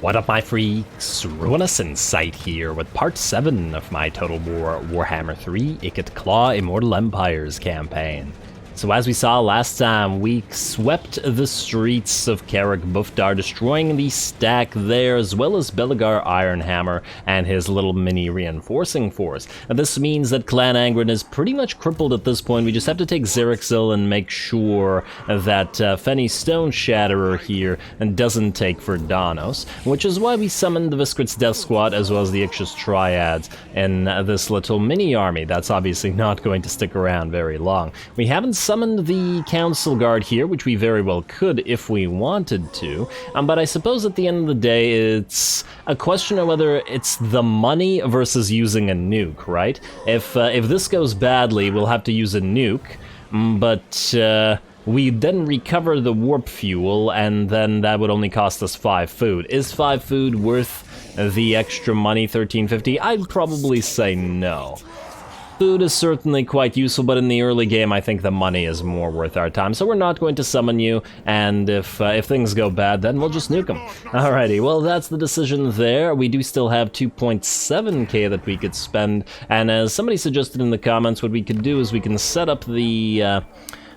What up, my freaks? RuinusInsight here with part 7 of my Total Warhammer 3 Ikit Claw Immortal Empires campaign. So as we saw last time, we swept the streets of Karak Bufdar, destroying the stack there, as well as Belagar Ironhammer and his little mini reinforcing force. Now, this means that Clan Angrin is pretty much crippled at this point. We just have to take Xerixil and make sure that Fenny Stone Shatterer here doesn't take Verdanos, which is why we summoned the Viskrit's Death Squad as well as the Ixchus Triads in this little mini army. That's obviously not going to stick around very long. We haven't summoned the Council Guard here, which we very well could if we wanted to, but I suppose at the end of the day it's a question of whether it's the money versus using a nuke, right? If this goes badly, we'll have to use a nuke, but we then recover the warp fuel, and then that would only cost us 5 food. Is 5 food worth the extra money, 1350? I'd probably say no. Food is certainly quite useful, but in the early game I think the money is more worth our time, so we're not going to summon you, and if things go bad, then we'll just nuke them. Alrighty, well that's the decision there. We do still have 2.7k that we could spend, and as somebody suggested in the comments, what we could do is we can set up the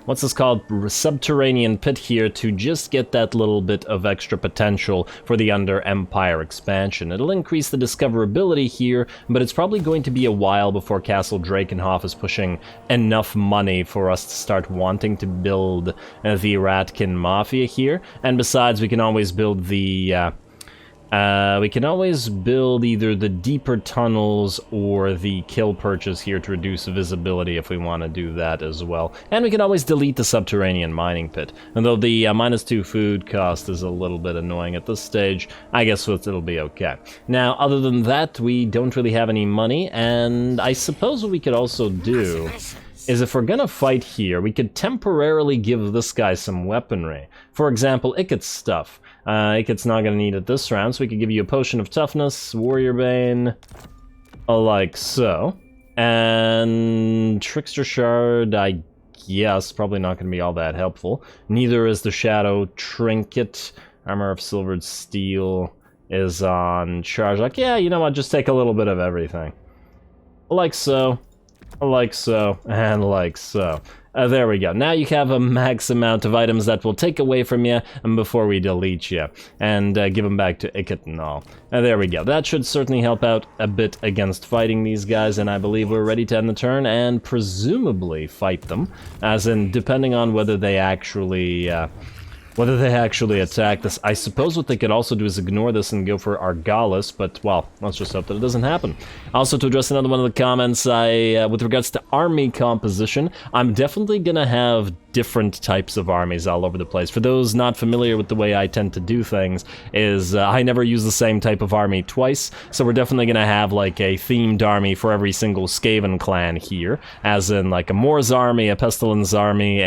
what's this called? Subterranean pit here to just get that little bit of extra potential for the Under Empire expansion. It'll increase the discoverability here, but it's probably going to be a while before Castle Drakenhof is pushing enough money for us to start wanting to build the Ratkin Mafia here. And besides, we can always build the either the deeper tunnels or the kill perches here to reduce visibility if we want to do that as well. And we can always delete the subterranean mining pit. Although the -2 food cost is a little bit annoying at this stage, I guess it'll be okay. Now, other than that, we don't really have any money, and I suppose what we could also do is if we're gonna fight here, we could temporarily give this guy some weaponry. For example, Ikit's stuff. Ikit's not gonna need it this round, so we could give you a Potion of Toughness, Warrior Bane, like so. And Trickster Shard, I guess, probably not gonna be all that helpful. Neither is the Shadow Trinket. Armor of Silvered Steel is on charge. Like, yeah, you know what, just take a little bit of everything. Like so. Like so, and like so. There we go. Now you have a max amount of items that will take away from you before we delete you, and give them back to Ikit and all. There we go. That should certainly help out a bit against fighting these guys, and I believe we're ready to end the turn and presumably fight them, as in depending on whether they actually attack this. I suppose what they could also do is ignore this and go for Argalis, but, well, let's just hope that it doesn't happen. Also, to address another one of the comments, with regards to army composition, I'm definitely gonna have different types of armies all over the place. For those not familiar with the way I tend to do things, I never use the same type of army twice, so we're definitely gonna have, like, a themed army for every single Skaven clan here, as in, like, a Moor's army, a Pestilence army,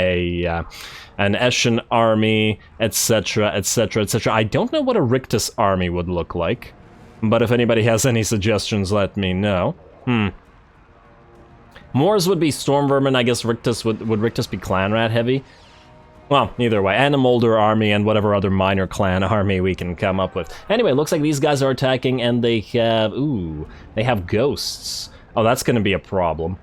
an Eshin army, etc., etc., etc. I don't know what a Rictus army would look like, but if anybody has any suggestions, let me know. Moors would be Stormvermin. I guess Rictus would Rictus be Clan Rat heavy? Well, either way, and a Molder army and whatever other minor clan army we can come up with. Anyway, looks like these guys are attacking, and they have ghosts. Oh, that's gonna be a problem.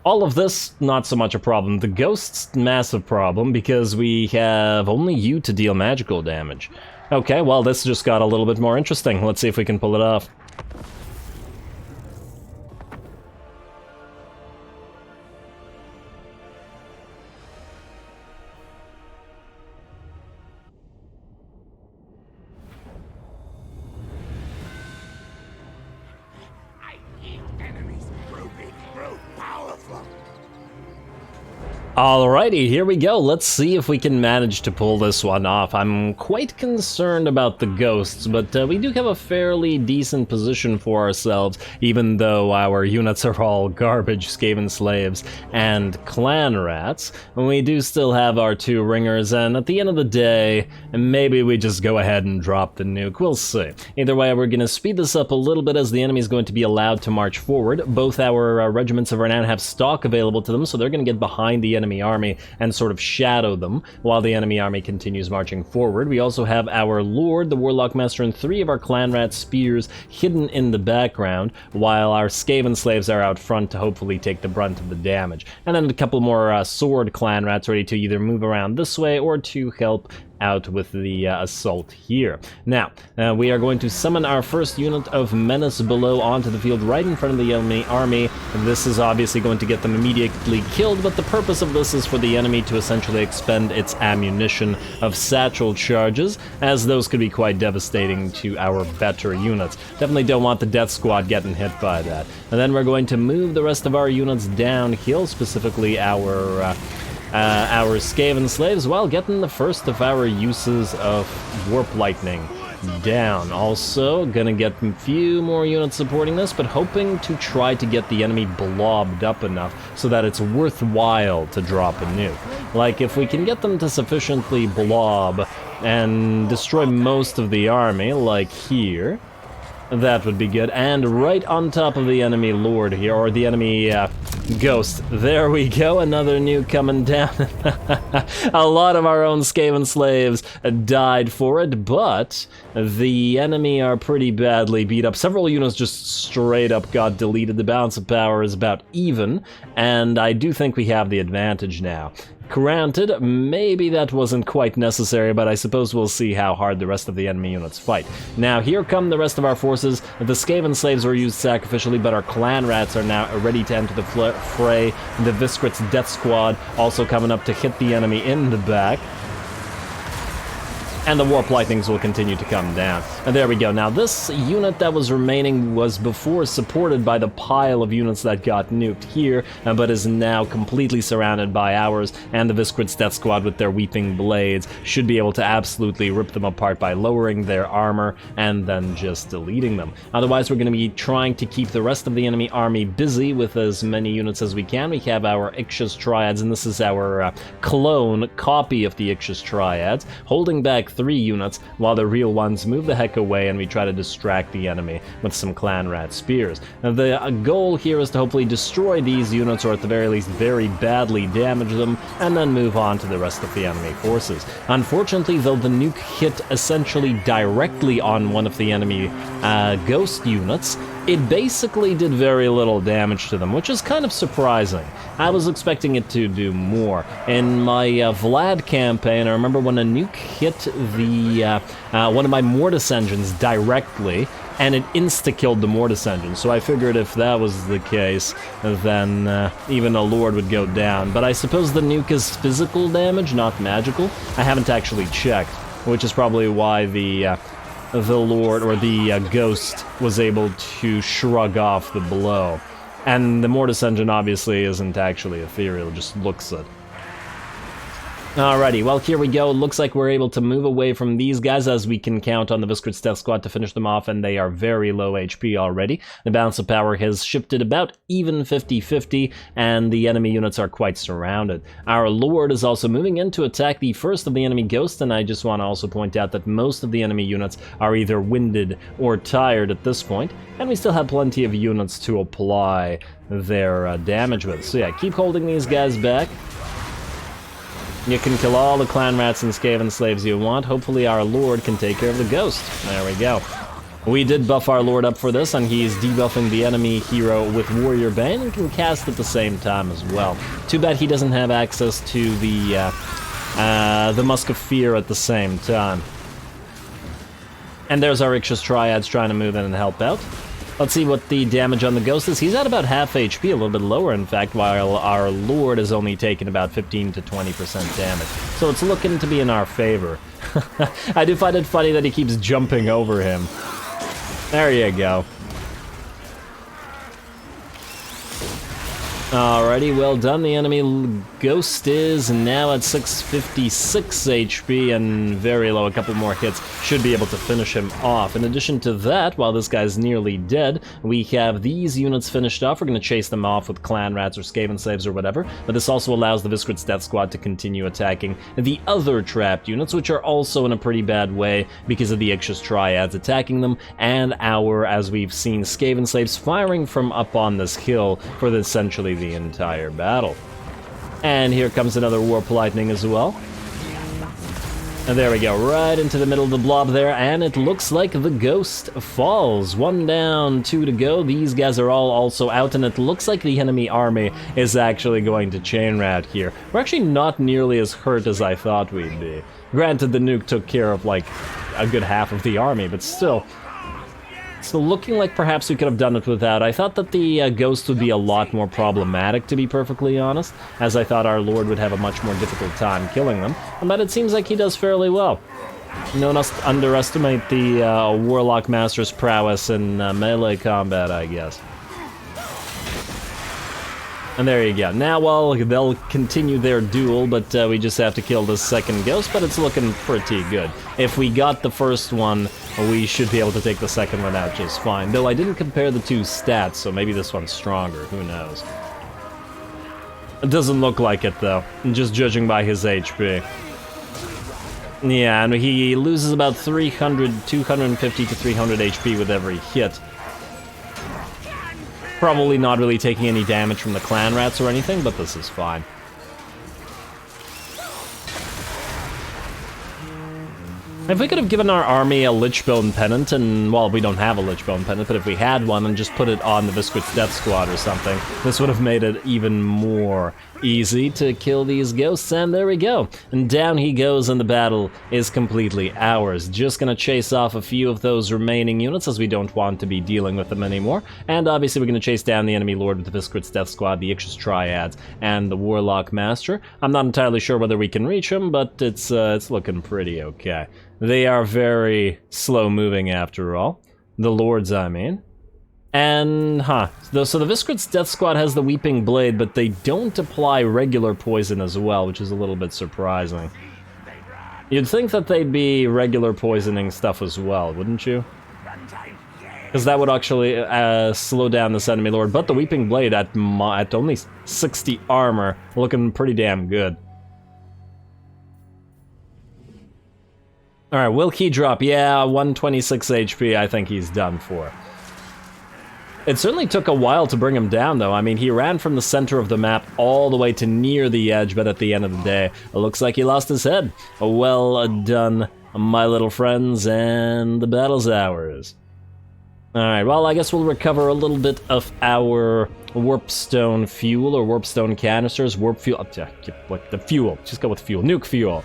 All of this, not so much a problem. The ghosts, massive problem, because we have only you to deal magical damage. Okay, well, this just got a little bit more interesting. Let's see if we can pull it off. Alrighty, here we go. Let's see if we can manage to pull this one off. I'm quite concerned about the ghosts, but we do have a fairly decent position for ourselves, even though our units are all garbage Skaven slaves and clan rats. We do still have our 2 ringers, and at the end of the day, maybe we just go ahead and drop the nuke. We'll see. Either way, we're going to speed this up a little bit as the enemy is going to be allowed to march forward. Both our regiments of renown have stock available to them, so they're going to get behind the enemy enemy army and sort of shadow them while the enemy army continues marching forward. We also have our Lord, the Warlock Master, and 3 of our Clan Rat spears hidden in the background, while our Skaven slaves are out front to hopefully take the brunt of the damage. And then a couple more sword Clan Rats ready to either move around this way or to help out with the assault here. Now, we are going to summon our first unit of Menace Below onto the field right in front of the enemy army. This is obviously going to get them immediately killed, but the purpose of this is for the enemy to essentially expend its ammunition of satchel charges, as those could be quite devastating to our better units. Definitely don't want the death squad getting hit by that. And then we're going to move the rest of our units downhill, specifically our Skaven slaves, while getting the first of our uses of Warp Lightning down. Also, gonna get a few more units supporting this, but hoping to try to get the enemy blobbed up enough so that it's worthwhile to drop a nuke. Like, if we can get them to sufficiently blob and destroy most of the army, like here, that would be good. And right on top of the enemy Lord here, or the enemy Ghost. There we go, another nuke coming down. A lot of our own Skaven slaves died for it, but the enemy are pretty badly beat up. Several units just straight up got deleted. The balance of power is about even, and I do think we have the advantage now. Granted, maybe that wasn't quite necessary, but I suppose we'll see how hard the rest of the enemy units fight. Now, here come the rest of our forces. The Skaven slaves were used sacrificially, but our Clan Rats are now ready to enter the fray. The Viscrit's Death Squad also coming up to hit the enemy in the back. And the Warp Lightnings will continue to come down. And there we go. Now, this unit that was remaining was before supported by the pile of units that got nuked here, but is now completely surrounded by ours, and the Viscrit's Death Squad with their Weeping Blades should be able to absolutely rip them apart by lowering their armor and then just deleting them. Otherwise, we're going to be trying to keep the rest of the enemy army busy with as many units as we can. We have our Ixchus Triads, and this is our clone copy of the Ixchus Triads, holding back 3 units while the real ones move the heck away and we try to distract the enemy with some Clan Rat spears. Now, the goal here is to hopefully destroy these units, or at the very least very badly damage them, and then move on to the rest of the enemy forces. Unfortunately, though, the nuke hit essentially directly on one of the enemy ghost units, it basically did very little damage to them, which is kind of surprising. I was expecting it to do more. In my Vlad campaign, I remember when a nuke hit the one of my Mortis engines directly, and it insta-killed the Mortis engine. So I figured if that was the case, then even a Lord would go down. But I suppose the nuke is physical damage, not magical. I haven't actually checked, which is probably why the Lord, or the Ghost, was able to shrug off the blow. And the Mortis engine obviously isn't actually ethereal, it just looks it. Alrighty, well, here we go. It looks like we're able to move away from these guys, as we can count on the Viscrit's Death Squad to finish them off, and they are very low HP already. The balance of power has shifted about even 50-50, and the enemy units are quite surrounded. Our Lord is also moving in to attack the first of the enemy ghosts, and I just want to also point out that most of the enemy units are either winded or tired at this point, and we still have plenty of units to apply their damage with. So yeah, keep holding these guys back. You can kill all the Clan Rats and Skaven slaves you want. Hopefully our Lord can take care of the Ghost. There we go. We did buff our Lord up for this, and he's debuffing the enemy hero with Warrior Bane and can cast at the same time as well. Too bad he doesn't have access to the Musk of Fear at the same time. And there's our Ixchus Triads trying to move in and help out. Let's see what the damage on the Ghost is. He's at about half HP, a little bit lower in fact, while our Lord is only taking about 15 to 20% damage. So it's looking to be in our favor. I do find it funny that he keeps jumping over him. There you go. Alrighty, well done. The enemy Ghost is now at 656 HP and very low. A couple more hits should be able to finish him off. In addition to that, while this guy's nearly dead, we have these units finished off. We're going to chase them off with Clan Rats or Skaven slaves or whatever, but this also allows the Viscrit's Death Squad to continue attacking the other trapped units, which are also in a pretty bad way because of the Ixchus Triads attacking them, and our, as we've seen, Skaven slaves firing from up on this hill for essentially the entire battle. And here comes another Warp Lightning as well. And there we go, right into the middle of the blob there, and it looks like the ghost falls. 1 down, 2 to go. These guys are all also out, and it looks like the enemy army is actually going to chain route here. We're actually not nearly as hurt as I thought we'd be. Granted, the nuke took care of, like, a good half of the army, but still looking like perhaps we could have done it without. I thought that the ghost would be a lot more problematic, to be perfectly honest, as I thought our lord would have a much more difficult time killing them, but it seems like he does fairly well. No one underestimate the Warlock Master's prowess in melee combat, I guess. And there you go. Now, well, they'll continue their duel, but we just have to kill the second ghost, but it's looking pretty good. If we got the first one, we should be able to take the second one out just fine. Though I didn't compare the two stats, so maybe this one's stronger, who knows. It doesn't look like it, though, just judging by his HP. Yeah, and he loses about 250 to 300 HP with every hit. Probably not really taking any damage from the clan rats or anything, but this is fine. If we could have given our army a Lichbone Pennant, and, well, we don't have a Lichbone Pennant, but if we had one and just put it on the Visquit's Death Squad or something, this would have made it even more easy to kill these ghosts, and there we go. And down he goes, and the battle is completely ours. Just gonna chase off a few of those remaining units, as we don't want to be dealing with them anymore. And obviously we're gonna chase down the enemy lord with the Visquit's Death Squad, the Ixis Triads, and the Warlock Master. I'm not entirely sure whether we can reach him, but it's looking pretty okay. They are very slow-moving, after all. The lords, I mean. And, so the Visquit's Death Squad has the Weeping Blade, but they don't apply regular poison as well, which is a little bit surprising. You'd think that they'd be regular poisoning stuff as well, wouldn't you? Because that would actually slow down this enemy lord, but the Weeping Blade at only 60 armor, looking pretty damn good. Alright, will he drop? Yeah, 126 HP, I think he's done for. It certainly took a while to bring him down, though. I mean, he ran from the center of the map all the way to near the edge, but at the end of the day, it looks like he lost his head. Well done, my little friends, and the battle's ours. Alright, well, I guess we'll recover a little bit of our warpstone fuel, or warpstone canisters, warp fuel, like the fuel, just go with fuel, nuke fuel,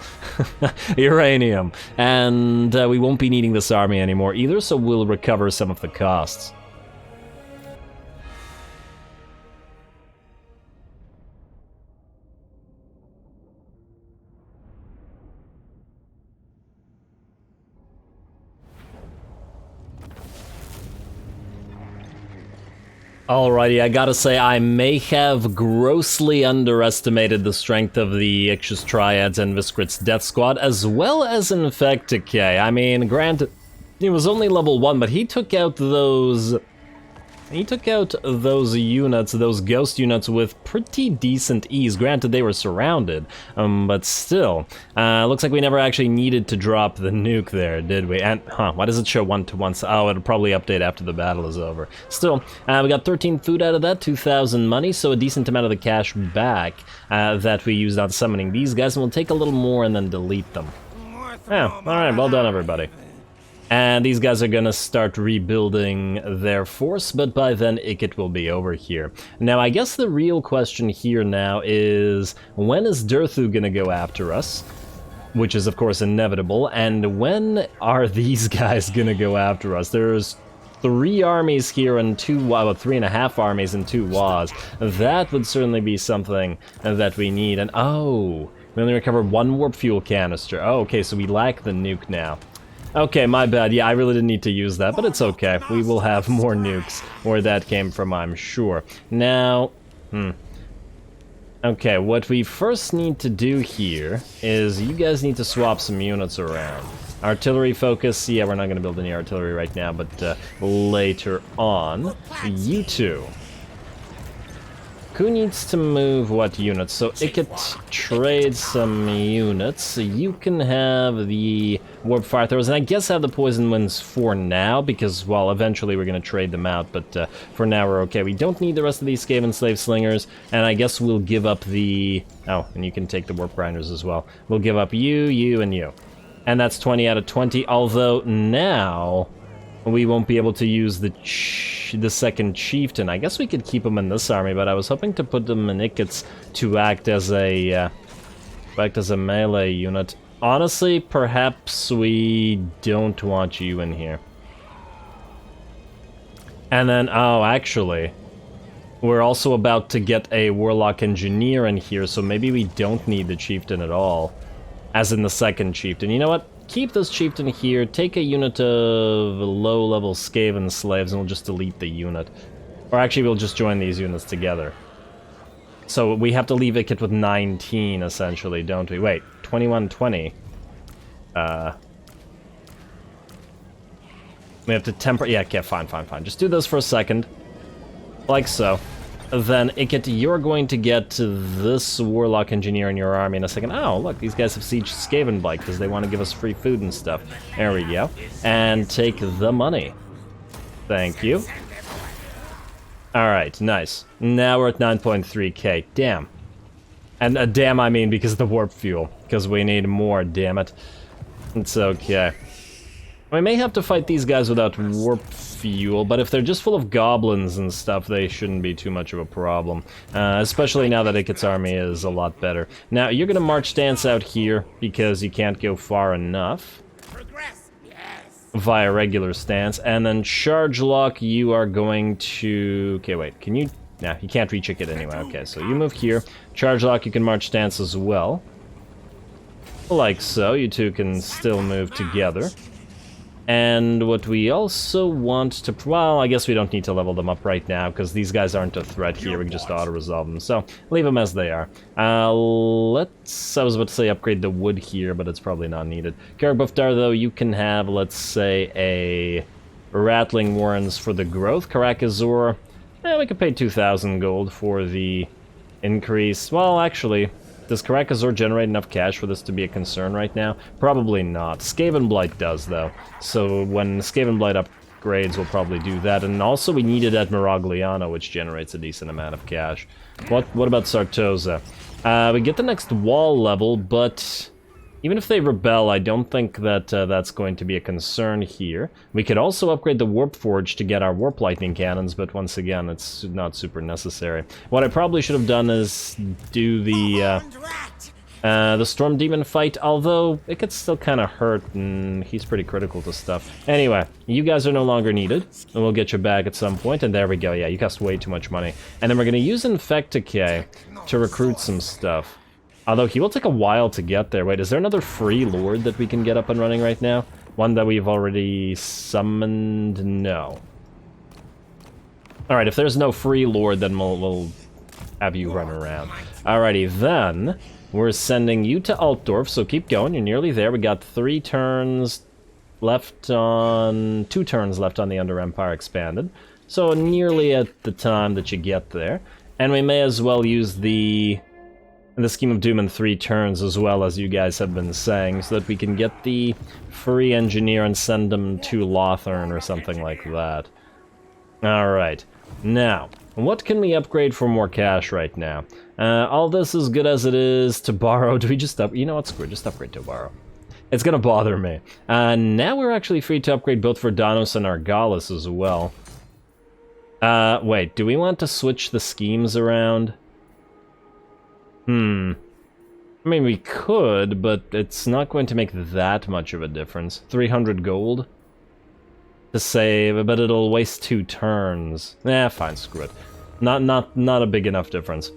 uranium, and we won't be needing this army anymore either, so we'll recover some of the costs. Alrighty, I gotta say, I may have grossly underestimated the strength of the Ixis Triads and Visquit's Death Squad, as well as Infecticay. I mean, granted, he was only level 1, but he took out those units, those ghost units, with pretty decent ease. Granted, they were surrounded, but still. Looks like we never actually needed to drop the nuke there, did we? And, why does it show 1-to-1? Oh, it'll probably update after the battle is over. Still, we got 13 food out of that, 2,000 money, so a decent amount of the cash back that we used on summoning these guys, and we'll take a little more and then delete them. Yeah, alright, well done, everybody. And these guys are gonna start rebuilding their force, but by then Ikit will be over here. Now, I guess the real question here now is, when is Durthu gonna go after us? Which is, of course, inevitable, and when are these guys gonna go after us? There's 3 armies here and 3.5 armies and 2 WAs. That would certainly be something that we need, and oh, we only recovered 1 warp fuel canister. Oh, okay, so we lack the nuke now. Okay, my bad. Yeah, I really didn't need to use that, but it's okay. We will have more nukes where that came from, I'm sure. Now, okay, what we first need to do here is you guys need to swap some units around. Artillery focus, yeah, we're not going to build any artillery right now, but later on. You two. Who needs to move what units? So Ikit trades some units. You can have the warp fire throwers, and I guess have the poison winds for now, because, well, eventually we're going to trade them out, but for now we're okay. We don't need the rest of these Skaven slave slingers, and I guess we'll give up the... Oh, and you can take the warp grinders as well. We'll give up you, you, and you. And that's 20 out of 20, although now we won't be able to use the second chieftain. I guess we could keep him in this army, but I was hoping to put them in Ikit's to act as a melee unit. Honestly, perhaps we don't want you in here. And then, oh, actually, we're also about to get a warlock engineer in here, so maybe we don't need the chieftain at all, as in the second chieftain. You know what? Keep this chieftain here, take a unit of low-level Skaven slaves, and we'll just delete the unit. Or actually, we'll just join these units together. So we have to leave Ikit with 19, essentially, don't we? Wait, 21-20. We have to temper... Yeah, okay, fine. Just do this for a second. Like so. Then, Ikit, you're going to get this warlock engineer in your army in a second. Oh, look, these guys have sieged Skaven Blight because they want to give us free food and stuff. There we go. And take the money. Thank you. Alright, nice. Now we're at 9.3k. Damn. And damn, I mean because of the warp fuel. Because we need more, damn it. It's okay. We may have to fight these guys without warp fuel, but if they're just full of goblins and stuff, they shouldn't be too much of a problem. Especially now that Ikit's army is a lot better. Now, you're gonna march stance out here, because you can't go far enough. Via regular stance, and then charge lock, you are going to... Okay, wait, can you... Nah, you can't reach Ikit anyway. Okay, so you move here. Charge lock, you can march stance as well. Like so, you two can still move together. And what we also want to... Well, I guess we don't need to level them up right now, because these guys aren't a threat here. We can just auto-resolve them. So, leave them as they are. Let's... I was about to say upgrade the wood here, but it's probably not needed. Karabufdar, though, you can have, let's say, a... Rattling Warrens for the growth. Karakazor... we could pay 2,000 gold for the increase. Well, actually... Does Karakazor generate enough cash for this to be a concern right now? Probably not. Skaven Blight does, though. So when Skaven Blight upgrades, we'll probably do that. And also we needed at Miragliano, which generates a decent amount of cash. What about Sartosa? We get the next wall level, but... Even if they rebel, I don't think that that's going to be a concern here. We could also upgrade the Warp Forge to get our Warp Lightning Cannons, but once again, it's not super necessary. What I probably should have done is do the Storm Demon fight, although it gets still kind of hurt, and he's pretty critical to stuff. Anyway, you guys are no longer needed, and we'll get you back at some point, and there we go. Yeah, you cost way too much money. And then we're going to use Infecticay to recruit some stuff. Although he will take a while to get there. Wait, is there another free lord that we can get up and running right now? One that we've already summoned? No. Alright, if there's no free lord, then we'll have you run around. Alrighty, then we're sending you to Altdorf, so keep going, you're nearly there. We got 2 turns left on the Under Empire Expanded. So nearly at the time that you get there. And we may as well use the Scheme of Doom in 3 turns, as well as you guys have been saying, so that we can get the free engineer and send them to Lothern or something like that. Alright, now, what can we upgrade for more cash right now? All this is good as it is. To borrow, do we just you know what, screw it, just upgrade to borrow. It's gonna bother me. Now we're actually free to upgrade both Verdanos and Argalis as well. Wait, do we want to switch the schemes around? I mean, we could, but it's not going to make that much of a difference. 300 gold to save, but it'll waste 2 turns. Fine, screw it. Not a big enough difference.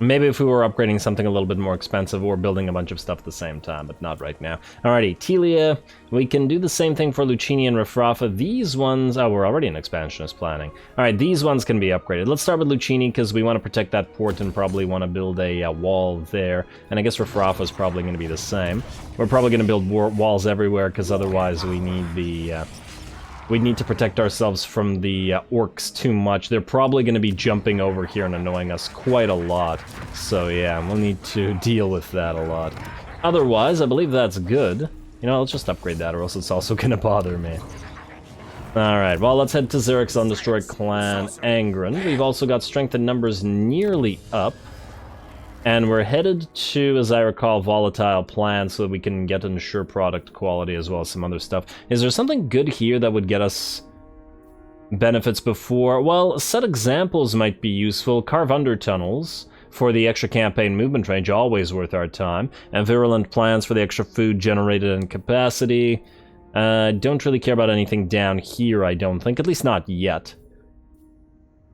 Maybe if we were upgrading something a little bit more expensive or building a bunch of stuff at the same time, but not right now. Alrighty, Telia, we can do the same thing for Lucini and Rafrafa. These ones, oh, we're already in expansionist planning. Alright, these ones can be upgraded. Let's start with Lucini, because we want to protect that port and probably want to build a wall there. And I guess Rafrafa is probably going to be the same. We're probably going to build walls everywhere, because otherwise we need the we need to protect ourselves from the orcs too much. They're probably going to be jumping over here and annoying us quite a lot. So yeah, we'll need to deal with that a lot. Otherwise, I believe that's good. You know, let's just upgrade that or else it's also going to bother me. Alright, well, let's head to Xeric's Undestroyed Clan, Angrin. We've also got strength and numbers nearly up. And we're headed to, as I recall, Volatile Plan so that we can get ensure product quality as well as some other stuff. Is there something good here that would get us benefits before? Well, set examples might be useful. Carve under tunnels for the extra campaign movement range, always worth our time. And virulent plans for the extra food generated and capacity. Don't really care about anything down here, I don't think. At least not yet.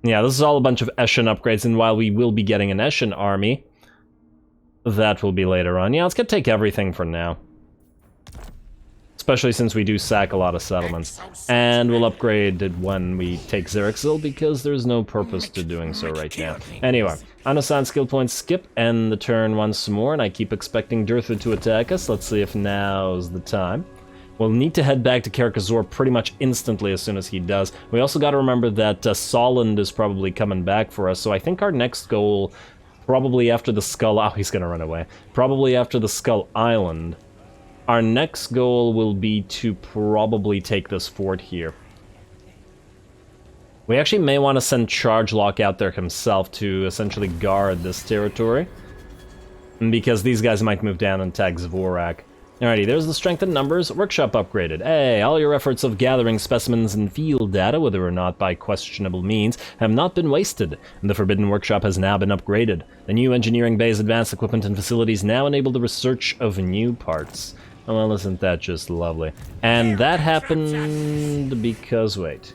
Yeah, this is all a bunch of Eshin upgrades, and while we will be getting an Eshin army, that will be later on. Yeah, let's take everything for now. Especially since we do sack a lot of settlements. And we'll upgrade it when we take Xerixil, because there's no purpose to doing so right now. Anyway, unassigned skill points skip, end the turn once more, and I keep expecting Durtha to attack us. Let's see if now's the time. We'll need to head back to Karakazor pretty much instantly as soon as he does. We also got to remember that Solend is probably coming back for us, so I think our next goal, probably after the Skull... Oh, he's gonna run away. Probably after the Skull Island, our next goal will be to probably take this fort here. We actually may want to send Chargelock out there himself to essentially guard this territory, because these guys might move down and attack Zvorak. Alrighty, there's the strength and numbers. Workshop upgraded. Hey, all your efforts of gathering specimens and field data, whether or not by questionable means, have not been wasted. The Forbidden Workshop has now been upgraded. The new engineering bay's advanced equipment and facilities now enable the research of new parts. Oh, well, isn't that just lovely? And that happened because, wait.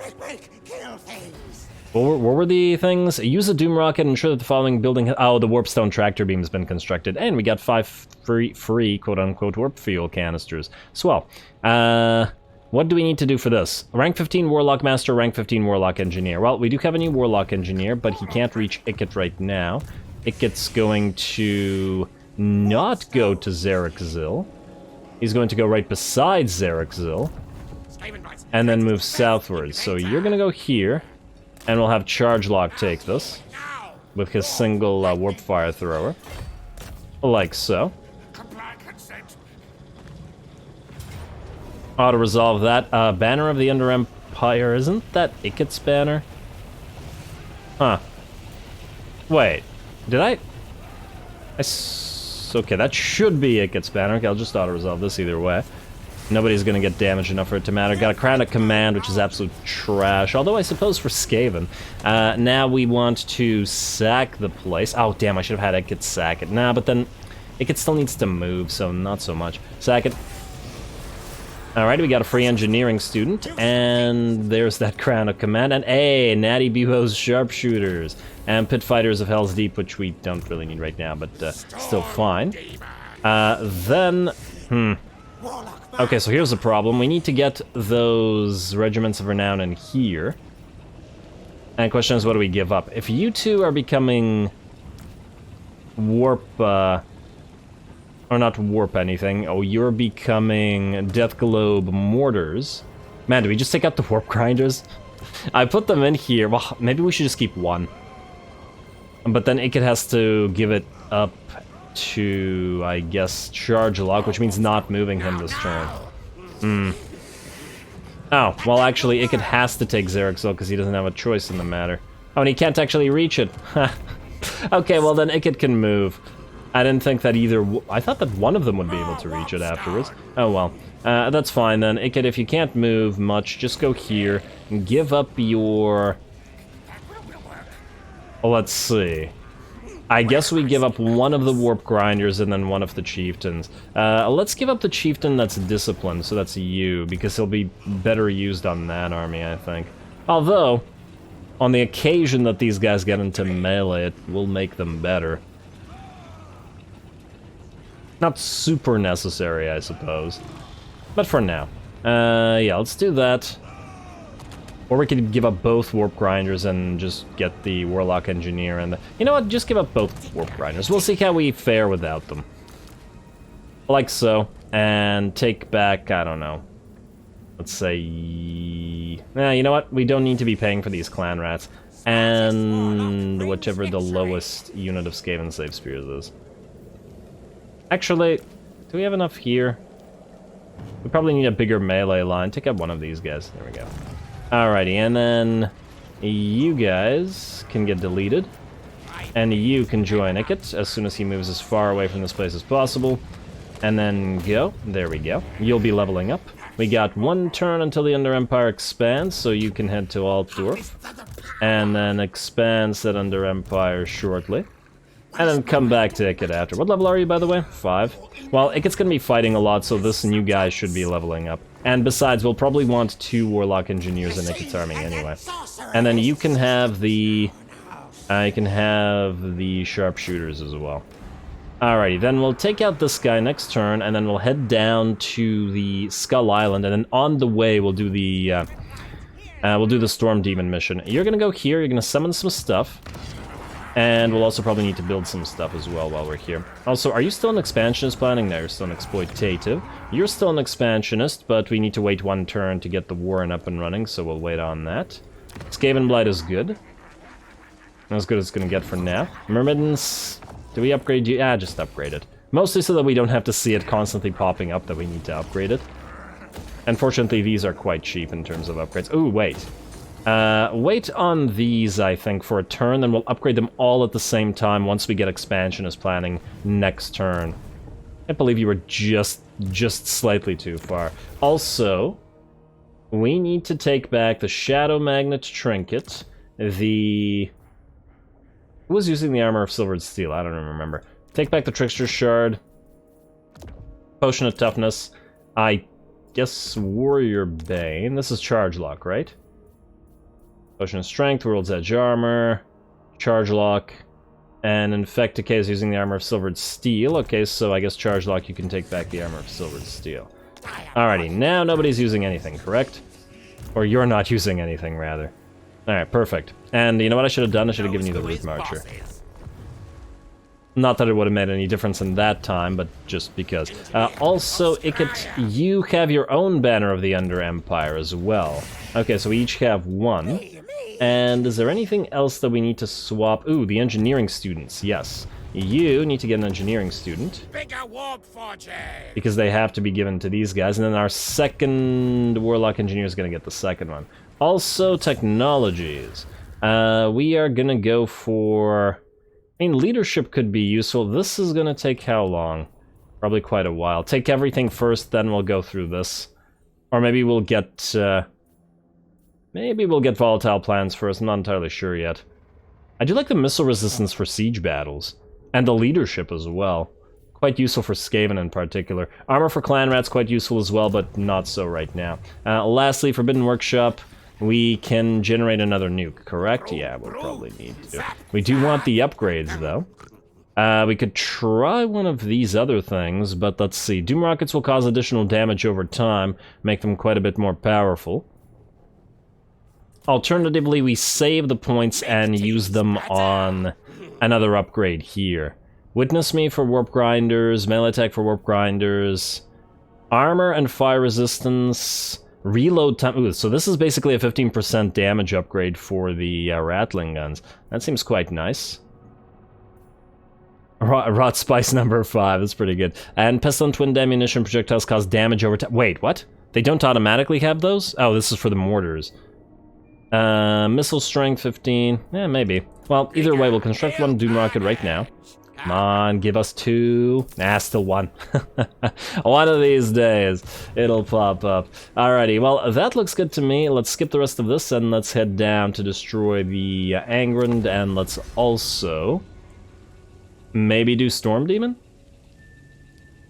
What were the things? Use a Doom Rocket and ensure that the following building... Oh, the Warpstone tractor beam has been constructed. And we got 5 free quote-unquote, warp fuel canisters. Swell. What do we need to do for this? Rank 15 Warlock Master, rank 15 Warlock Engineer. Well, we do have a new Warlock Engineer, but he can't reach Ikit right now. Ikit's going to not go to Xerixil. He's going to go right beside Xerixil. And then move southwards. So you're going to go here. And we'll have Chargelock take this with his single warp fire thrower, like so. Auto resolve that. Banner of the Under Empire, isn't that Ikit's banner? Huh. Wait, did I? Okay, that should be Ikit's banner. Okay, I'll just auto resolve this either way. Nobody's gonna get damaged enough for it to matter. Got a Crown of Command, which is absolute trash. Although I suppose for Skaven. Now we want to sack the place. Oh, damn, I should have had Ikit sack it. Nah, but then Ikit still needs to move, so not so much. Sack it. Alright, we got a free engineering student, and there's that Crown of Command. And hey, Natty Bewo's Sharpshooters. And Pit Fighters of Hell's Deep, which we don't really need right now, but still fine. Okay, so here's the problem. We need to get those Regiments of Renown in here. And the question is, what do we give up? If you two are becoming warp, or not warp anything, oh, you're becoming Death Globe Mortars. Man, do we just take out the Warp Grinders? I put them in here. Well, maybe we should just keep one. But then Ikit has to give it up to, I guess, Chargelock, which means not moving him this turn. Oh, well, actually, Ikit has to take Xerixil because he doesn't have a choice in the matter. Oh, and he can't actually reach it. Okay, well, then Ikit can move. I didn't think that either... I thought that one of them would be able to reach it afterwards. Oh, well. That's fine, then. Ikit, if you can't move much, just go here and give up your... Let's see. I guess we give up one of the Warp Grinders and then one of the Chieftains. Let's give up the Chieftain that's disciplined, so that's you, because he'll be better used on that army, I think. Although, on the occasion that these guys get into melee, it will make them better. Not super necessary, I suppose. But for now. Yeah, let's do that. Or we could give up both Warp Grinders and just get the Warlock Engineer and the... You know what, just give up both Warp Grinders. We'll see how we fare without them. Like so. And take back, I don't know. let's say... Nah, you know what? We don't need to be paying for these clan rats. And whichever the lowest unit of Skaven Save Spears is. Actually, do we have enough here? We probably need a bigger melee line. Take out one of these guys. There we go. Alrighty, and then you guys can get deleted. And you can join Ikit as soon as he moves as far away from this place as possible. And then go. There we go. You'll be leveling up. We got 1 turn until the Under Empire expands, so you can head to Altdorf. And then expands that Under Empire shortly. And then come back to Ikit after. What level are you, by the way? 5. Well, Ikit's gonna be fighting a lot, so this new guy should be leveling up. And besides, we'll probably want 2 Warlock Engineers in Ikit's army anyway. And then you can have the... Sharpshooters as well. Alrighty, then we'll take out this guy next turn, and then we'll head down to the Skull Island, and then on the way we'll do the Storm Demon mission. You're gonna go here, you're gonna summon some stuff, and we'll also probably need to build some stuff as well while we're here. Also, are you still an expansionist planning? No, you're still an exploitative. You're still an expansionist, but we need to wait 1 turn to get the Warren up and running, so we'll wait on that. Skaven Blight is good. As good as it's gonna get for now. Myrmidons... Do we upgrade you? Yeah, just upgrade it. Mostly so that we don't have to see it constantly popping up that we need to upgrade it. Unfortunately, these are quite cheap in terms of upgrades. Ooh, wait. Wait on these, I think, for a turn, then we'll upgrade them all at the same time once we get expansionist planning next turn. I believe you were just slightly too far. Also, we need to take back the Shadow Magnet Trinket, the... Who was using the Armor of Silvered Steel? I don't even remember. Take back the Trickster's Shard. Potion of Toughness. I guess Warrior Bane. This is Charge Lock, right? Potion of Strength, World's Edge Armor. Charge Lock. And Infect Decay is using the Armor of Silvered Steel. Okay, so I guess Charge Lock, you can take back the Armor of Silvered Steel. Alrighty, now nobody's using anything, correct? Or you're not using anything, rather. Alright, perfect. And you know what I should have done? I should have given you the Root Marcher. Not that it would have made any difference in that time, but just because. Also, Ikit, you have your own Banner of the Under Empire as well. Okay, so we each have 1. And is there anything else that we need to swap? Ooh, the Engineering Students, yes. You need to get an Engineering Student. Because they have to be given to these guys. And then our second Warlock Engineer is going to get the second one. Also, technologies. We are gonna go for... I mean, leadership could be useful. This is gonna take how long? Probably quite a while. Take everything first, then we'll go through this. Or maybe we'll get... maybe we'll get volatile plans first. I'm not entirely sure yet. I do like the missile resistance for siege battles. And the leadership as well. Quite useful for Skaven in particular. Armor for clan rats quite useful as well, but not so right now. Lastly, Forbidden Workshop. We can generate another nuke, correct? Yeah, we'll probably need to. We do want the upgrades, though. We could try one of these other things, but let's see. Doom Rockets will cause additional damage over time, make them quite a bit more powerful. Alternatively, we save the points and use them on another upgrade here. Witness Me for Warp Grinders, Melee Attack for Warp Grinders, Armor and Fire Resistance... Reload time. Ooh, so this is basically a 15% damage upgrade for the Rattling Guns. That seems quite nice. Rot Spice number 5, that's pretty good. And Pestilent Twin Ammunition projectiles cause damage over time. Wait, what? They don't automatically have those? Oh, this is for the mortars. Missile Strength 15. Yeah, maybe. Well, either way, we'll construct 1 Doom Rocket right now. Come on, give us 2. Nah, still 1. One of these days, it'll pop up. Alrighty, well, that looks good to me. Let's skip the rest of this and let's head down to destroy the Angrin, and let's also maybe do Storm Demon?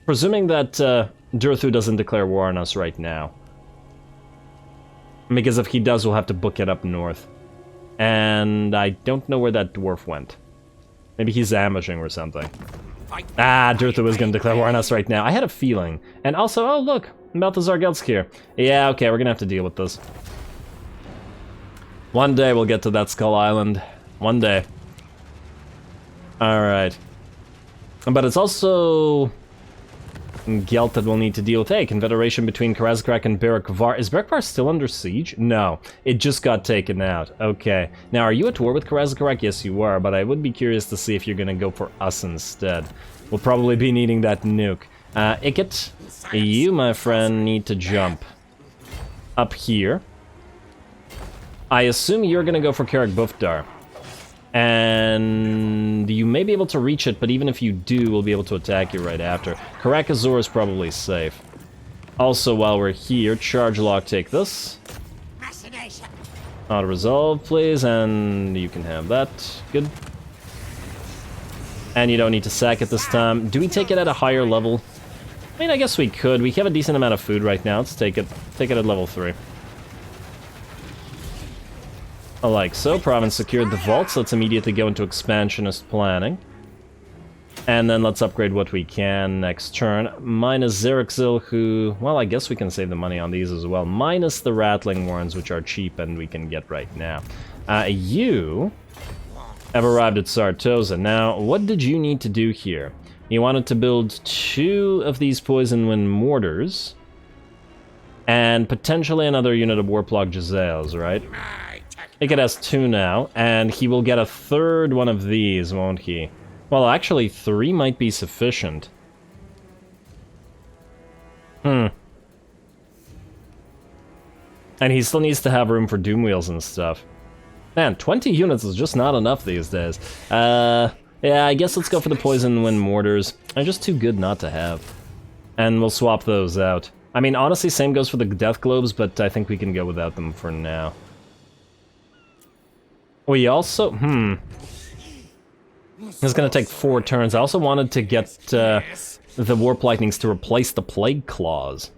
Presuming that Durthu doesn't declare war on us right now. Because if he does, we'll have to book it up north. And I don't know where that dwarf went. Maybe he's ambushing or something. Ah, Durthu is going to declare war on us right now. I had a feeling. And also, oh look, Balthazar Gelt's here. Yeah, okay, we're going to have to deal with this. One day we'll get to that Skull Island. One day. Alright. But it's also... Gelt that we'll need to deal with. Hey, confederation between Karazakrak and Berekvar. Is Berekvar still under siege? No, it just got taken out. Okay. Now, are you at war with Karazakrak? Yes, you are, but I would be curious to see if you're gonna go for us instead. We'll probably be needing that nuke. Ikit, you, my friend, need to jump up here. I assume you're gonna go for Karak Bufdar. And you may be able to reach it, but even if you do, we'll be able to attack you right after. Karakazor is probably safe. Also, while we're here, charge lock, take this. Auto resolve, please, and you can have that. Good. And you don't need to sack it this time. Do we take it at a higher level? I mean, I guess we could. We have a decent amount of food right now. Let's take it. Take it at level 3. Like so. Province secured the vaults. Let's immediately go into expansionist planning. And then let's upgrade what we can next turn. Minus Xerixil, who... Well, I guess we can save the money on these as well. Minus the Rattling Warrens, which are cheap and we can get right now. You have arrived at Sartosa. Now, what did you need to do here? You wanted to build 2 of these Poison Wind Mortars. And potentially another unit of Warplug Giselles, right? Ikit has 2 now, and he will get a 3rd one of these, won't he? Well, actually, 3 might be sufficient. And he still needs to have room for Doom Wheels and stuff. Man, 20 units is just not enough these days. Yeah, I guess let's go for the Poison Wind Mortars. They're just too good not to have. And we'll swap those out. I mean, honestly, same goes for the Death Globes, but I think we can go without them for now. We also... It's gonna take 4 turns. I also wanted to get the Warp Lightnings to replace the Plague Claws.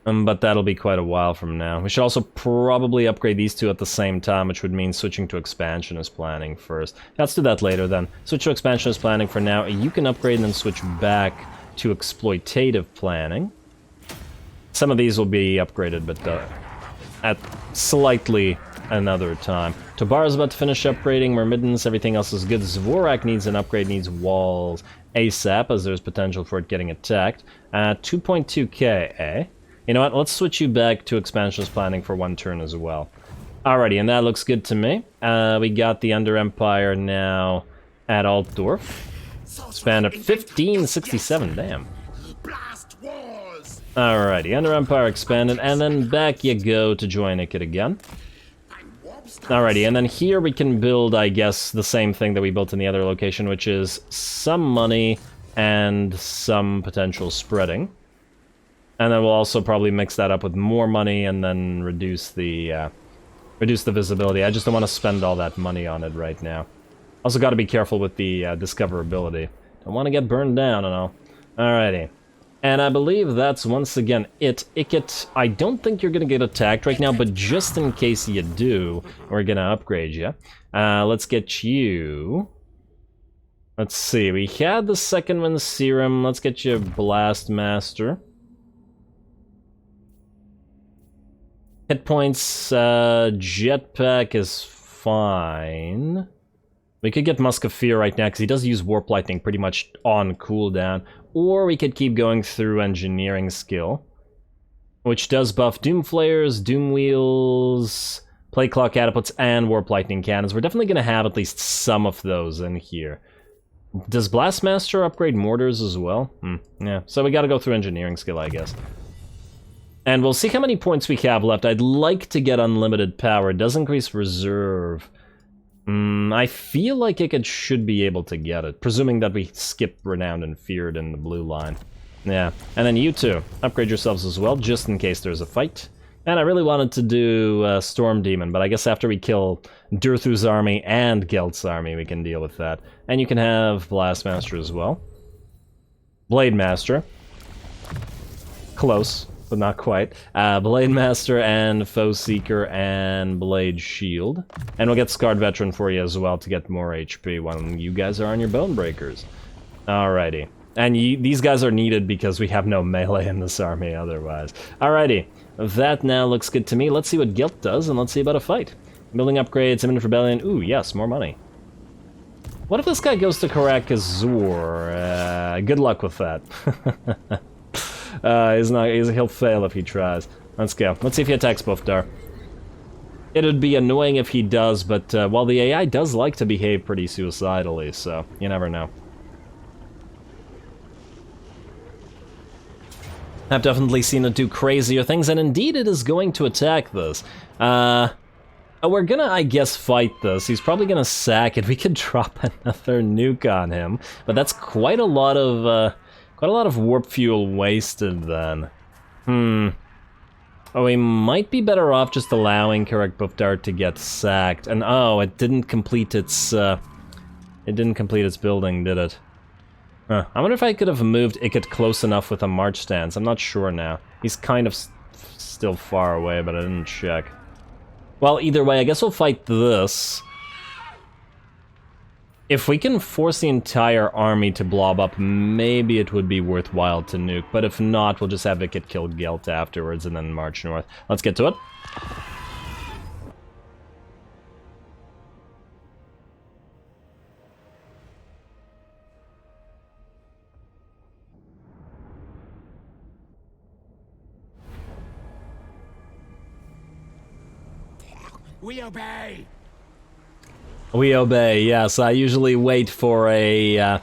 But that'll be quite a while from now. We should also probably upgrade these 2 at the same time, which would mean switching to Expansionist Planning first. Let's do that later then. Switch to Expansionist Planning for now. You can upgrade and then switch back to Exploitative Planning. Some of these will be upgraded, but at slightly another time. Tobar's about to finish upgrading, Myrmidons, everything else is good. Zvorak needs an upgrade, needs walls ASAP, as there's potential for it getting attacked. 2.2k, eh? You know what, let's switch you back to Expansionist Planning for 1 turn as well. Alrighty, and that looks good to me. We got the Under Empire now at Altdorf. Span of 1567, damn. Alrighty, Under Empire expanded, and then back you go to join Ikit again. Alrighty, and then here we can build, I guess, the same thing that we built in the other location, which is some money and some potential spreading. And then we'll also probably mix that up with more money and then reduce the visibility. I just don't want to spend all that money on it right now. Also got to be careful with the discoverability. Don't want to get burned down and all. Alrighty. And I believe that's once again it. Ikit, I don't think you're going to get attacked right now, but just in case you do, we're going to upgrade you. Let's get you... Let's see, we had the second one, Serum. Let's get you Blast Master. Hit points, Jetpack is fine. We could get Musk of Fear right now, because he does use Warp Lightning pretty much on cooldown. Or we could keep going through Engineering Skill, which does buff Doom Flares, Doom Wheels, Plague Claw Catapults, and Warp Lightning Cannons. We're definitely going to have at least some of those in here. Does Blastmaster upgrade Mortars as well? Yeah, so we gotta go through Engineering Skill, I guess. And we'll see how many points we have left. I'd like to get Unlimited Power. It does increase Reserve. I feel like Ikit should be able to get it, presuming that we skip Renowned and Feared in the blue line. Yeah, and then you two, upgrade yourselves as well, just in case there's a fight. And I really wanted to do Storm Demon, but I guess after we kill Durthu's army and Gelt's army, we can deal with that. And you can have Blastmaster as well. Blade Master. Close, but not quite. Blade Master and Foe Seeker and Blade Shield. And we'll get Scarred Veteran for you as well to get more HP when you guys are on your Bone Breakers. Alrighty. And these guys are needed because we have no melee in this army otherwise. Alrighty. That now looks good to me. Let's see what Gelt does, and let's see about a fight. Building upgrades, imminent rebellion. Ooh, yes, more money. What if this guy goes to Karak-Azur? Good luck with that. He'll fail if he tries. Let's go. Let's see if he attacks Bufdar. It'd be annoying if he does, but well, the AI does like to behave pretty suicidally, so you never know. I've definitely seen it do crazier things, and indeed it is going to attack this. We're gonna, I guess, fight this. He's probably gonna sack it. We could drop another nuke on him, but that's quite a lot of warp fuel wasted then. Oh, we might be better off just allowing Karak Bufdar to get sacked. And oh, it didn't complete its building, did it? Huh. I wonder if I could have moved Ikit close enough with a march stance. I'm not sure now. He's kind of still far away, but I didn't check. Well, either way, I guess we'll fight this. If we can force the entire army to blob up, maybe it would be worthwhile to nuke. But if not, we'll just have Ikit kill Gelt afterwards and then march north. Let's get to it. We obey! We obey, yes. I usually wait for a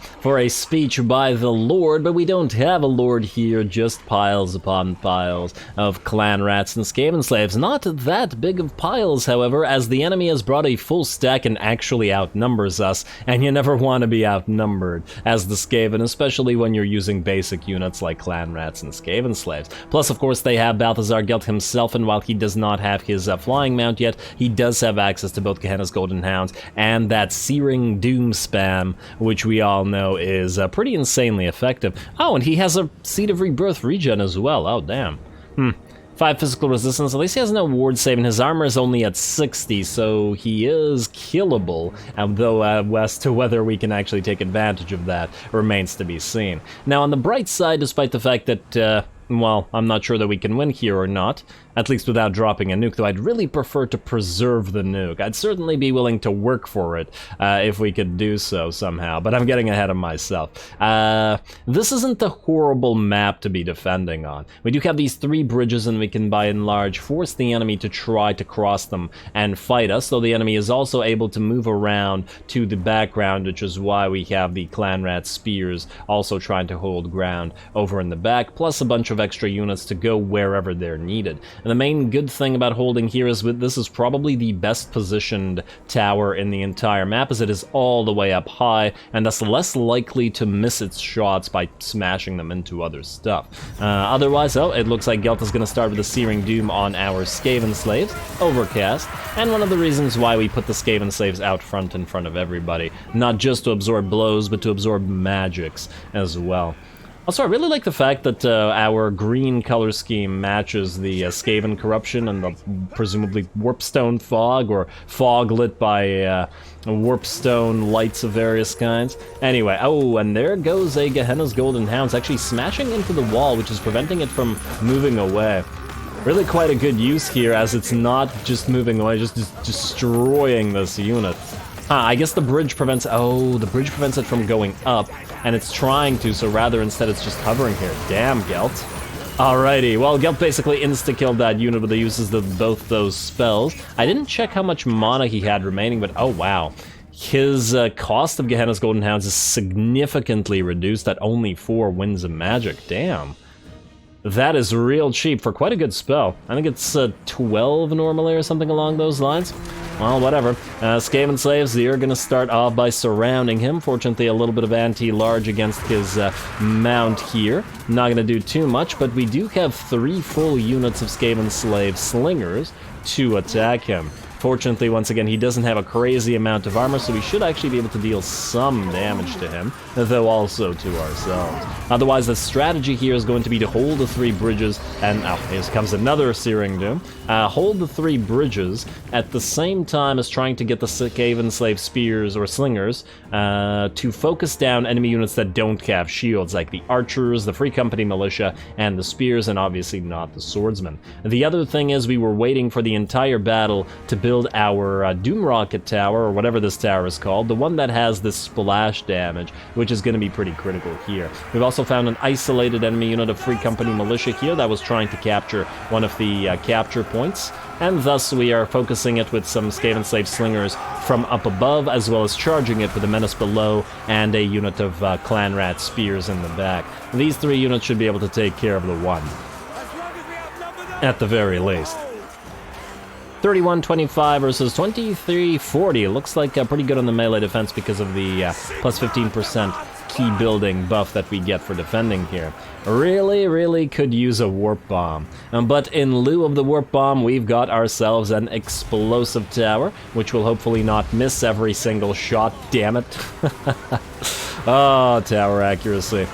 speech by the Lord, but we don't have a Lord here, just piles upon piles of clan rats and Skaven slaves. Not that big of piles, however, as the enemy has brought a full stack and actually outnumbers us, and you never want to be outnumbered as the Skaven, especially when you're using basic units like clan rats and Skaven slaves. Plus, of course, they have Balthazar Gelt himself, and while he does not have his flying mount yet, he does have access to both Gehenna's Golden Hounds and that Searing Doom spam, which we all know is pretty insanely effective. Oh, and he has a Seed of Rebirth regen as well. Oh, damn. 5 physical resistance. At least he has no ward save, and his armor is only at 60, so he is killable. Though as to whether we can actually take advantage of that remains to be seen. Now, on the bright side, despite the fact that, well, I'm not sure that we can win here or not, at least without dropping a nuke, though I'd really prefer to preserve the nuke. I'd certainly be willing to work for it if we could do so somehow, but I'm getting ahead of myself. This isn't a horrible map to be defending on. We do have these 3 bridges, and we can, by and large, force the enemy to try to cross them and fight us, though the enemy is also able to move around to the background, which is why we have the Clan Rat Spears also trying to hold ground over in the back, plus a bunch of extra units to go wherever they're needed. And the main good thing about holding here is this is probably the best positioned tower in the entire map, as it is all the way up high, and thus less likely to miss its shots by smashing them into other stuff. Otherwise, oh, it looks like Gelt is going to start with a Searing Doom on our Skaven slaves, Overcast, and one of the reasons why we put the Skaven slaves out front in front of everybody, not just to absorb blows, but to absorb magics as well. Also, I really like the fact that our green color scheme matches the Skaven corruption and the presumably warpstone fog, or fog lit by warpstone lights of various kinds. Anyway, oh, and there goes a Gehenna's Golden Hounds actually smashing into the wall, which is preventing it from moving away. Really quite a good use here, as it's not just moving away, just destroying this unit. I guess the bridge prevents... Oh, the bridge prevents it from going up, and it's trying to, so rather instead it's just hovering here. Damn, Gelt. Alrighty, well, Gelt basically insta-killed that unit with the uses of both those spells. I didn't check how much mana he had remaining, but oh wow. His cost of Gehenna's Golden Hounds is significantly reduced at only 4 Winds of Magic. Damn. That is real cheap for quite a good spell. I think it's 12 normally or something along those lines. Well, whatever. Skaven slaves, they're going to start off by surrounding him. Fortunately, a little bit of anti-large against his mount here. Not going to do too much, but we do have 3 full units of Skaven slave slingers to attack him. Fortunately, once again, he doesn't have a crazy amount of armor, so we should actually be able to deal some damage to him, though also to ourselves. Otherwise, the strategy here is going to be to hold the 3 bridges, and oh, here comes another Searing Doom. Hold the 3 bridges at the same time as trying to get the Skaven slave spears or slingers to focus down enemy units that don't have shields, like the archers, the Free Company militia, and the spears, and obviously not the swordsmen. The other thing is we were waiting for the entire battle to build build our Doom Rocket Tower, or whatever this tower is called, the one that has this splash damage, which is going to be pretty critical here. We've also found an isolated enemy unit of Free Company Militia here that was trying to capture one of the capture points, and thus we are focusing it with some Skaven Slave Slingers from up above, as well as charging it with a Menace below and a unit of Clan Rat Spears in the back. These three units should be able to take care of the one, at the very least. 31-25 versus 23-40. Looks like pretty good on the melee defense because of the plus 15% key building buff that we get for defending here. Really could use a warp bomb. But in lieu of the warp bomb, we've got ourselves an explosive tower, which will hopefully not miss every single shot. Damn it. Oh, tower accuracy.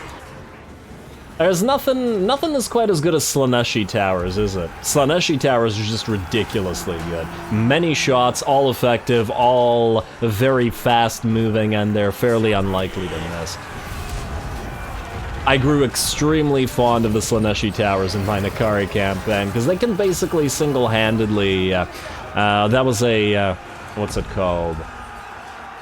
There's nothing that's quite as good as Slaaneshi Towers, is it? Slaaneshi Towers are just ridiculously good. Many shots, all effective, all very fast moving, and they're fairly unlikely to miss. I grew extremely fond of the Slaaneshi Towers in my Nakari campaign, because they can basically single-handedly, that was a, what's it called?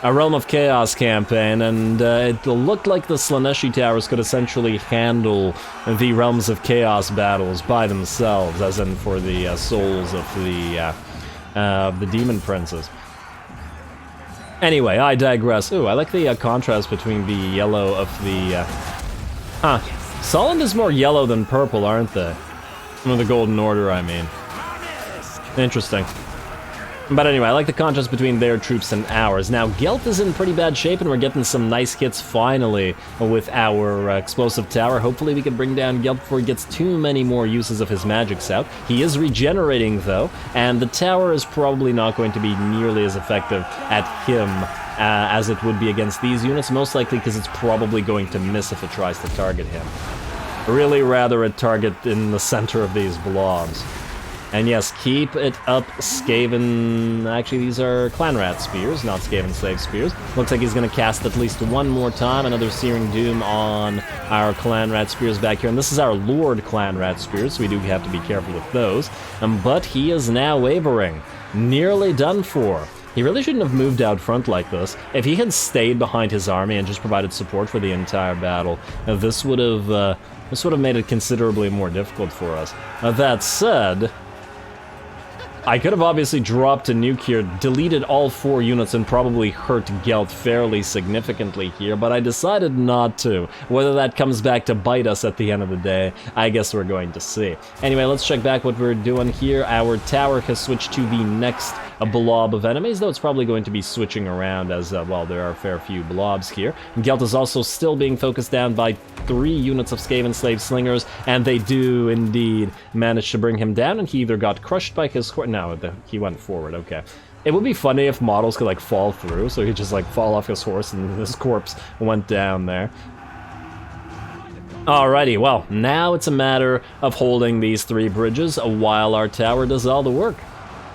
A Realm of Chaos campaign, and it looked like the Slaaneshi Towers could essentially handle the Realms of Chaos battles by themselves, as in for the souls of the Demon Princes. Anyway, I digress. Ooh, I like the contrast between the yellow of the... Solent is more yellow than purple, aren't they? Or the Golden Order, I mean. Interesting. But anyway, I like the contrast between their troops and ours. Now, Gelt is in pretty bad shape, and we're getting some nice hits finally with our explosive tower. Hopefully we can bring down Gelt before he gets too many more uses of his magics out. He is regenerating, though, and the tower is probably not going to be nearly as effective at him as it would be against these units, most likely because it's probably going to miss if it tries to target him. Really rather it target in the center of these blobs. And yes, keep it up, Skaven. Actually, these are Clan Rat Spears, not Skaven Slave Spears. Looks like he's going to cast at least one more time, another Searing Doom on our Clan Rat Spears back here. And this is our Lord Clan Rat Spears, so we do have to be careful with those. But he is now wavering. Nearly done for. He really shouldn't have moved out front like this. If he had stayed behind his army and just provided support for the entire battle, this would have made it considerably more difficult for us. That said, I could have obviously dropped a nuke here, deleted all 4 units, and probably hurt Gelt fairly significantly here, but I decided not to. Whether that comes back to bite us at the end of the day, I guess we're going to see. Anyway, let's check back what we're doing here. Our tower has switched to the next blob of enemies, though it's probably going to be switching around as, well, there are a fair few blobs here. Gelt is also still being focused down by 3 units of Skaven Slave Slingers, and they do indeed manage to bring him down, and he either got crushed by his... No, he went forward, okay. It would be funny if models could, like, fall through, so he'd just, like, fall off his horse and his corpse went down there. Alrighty, well, now it's a matter of holding these 3 bridges while our tower does all the work.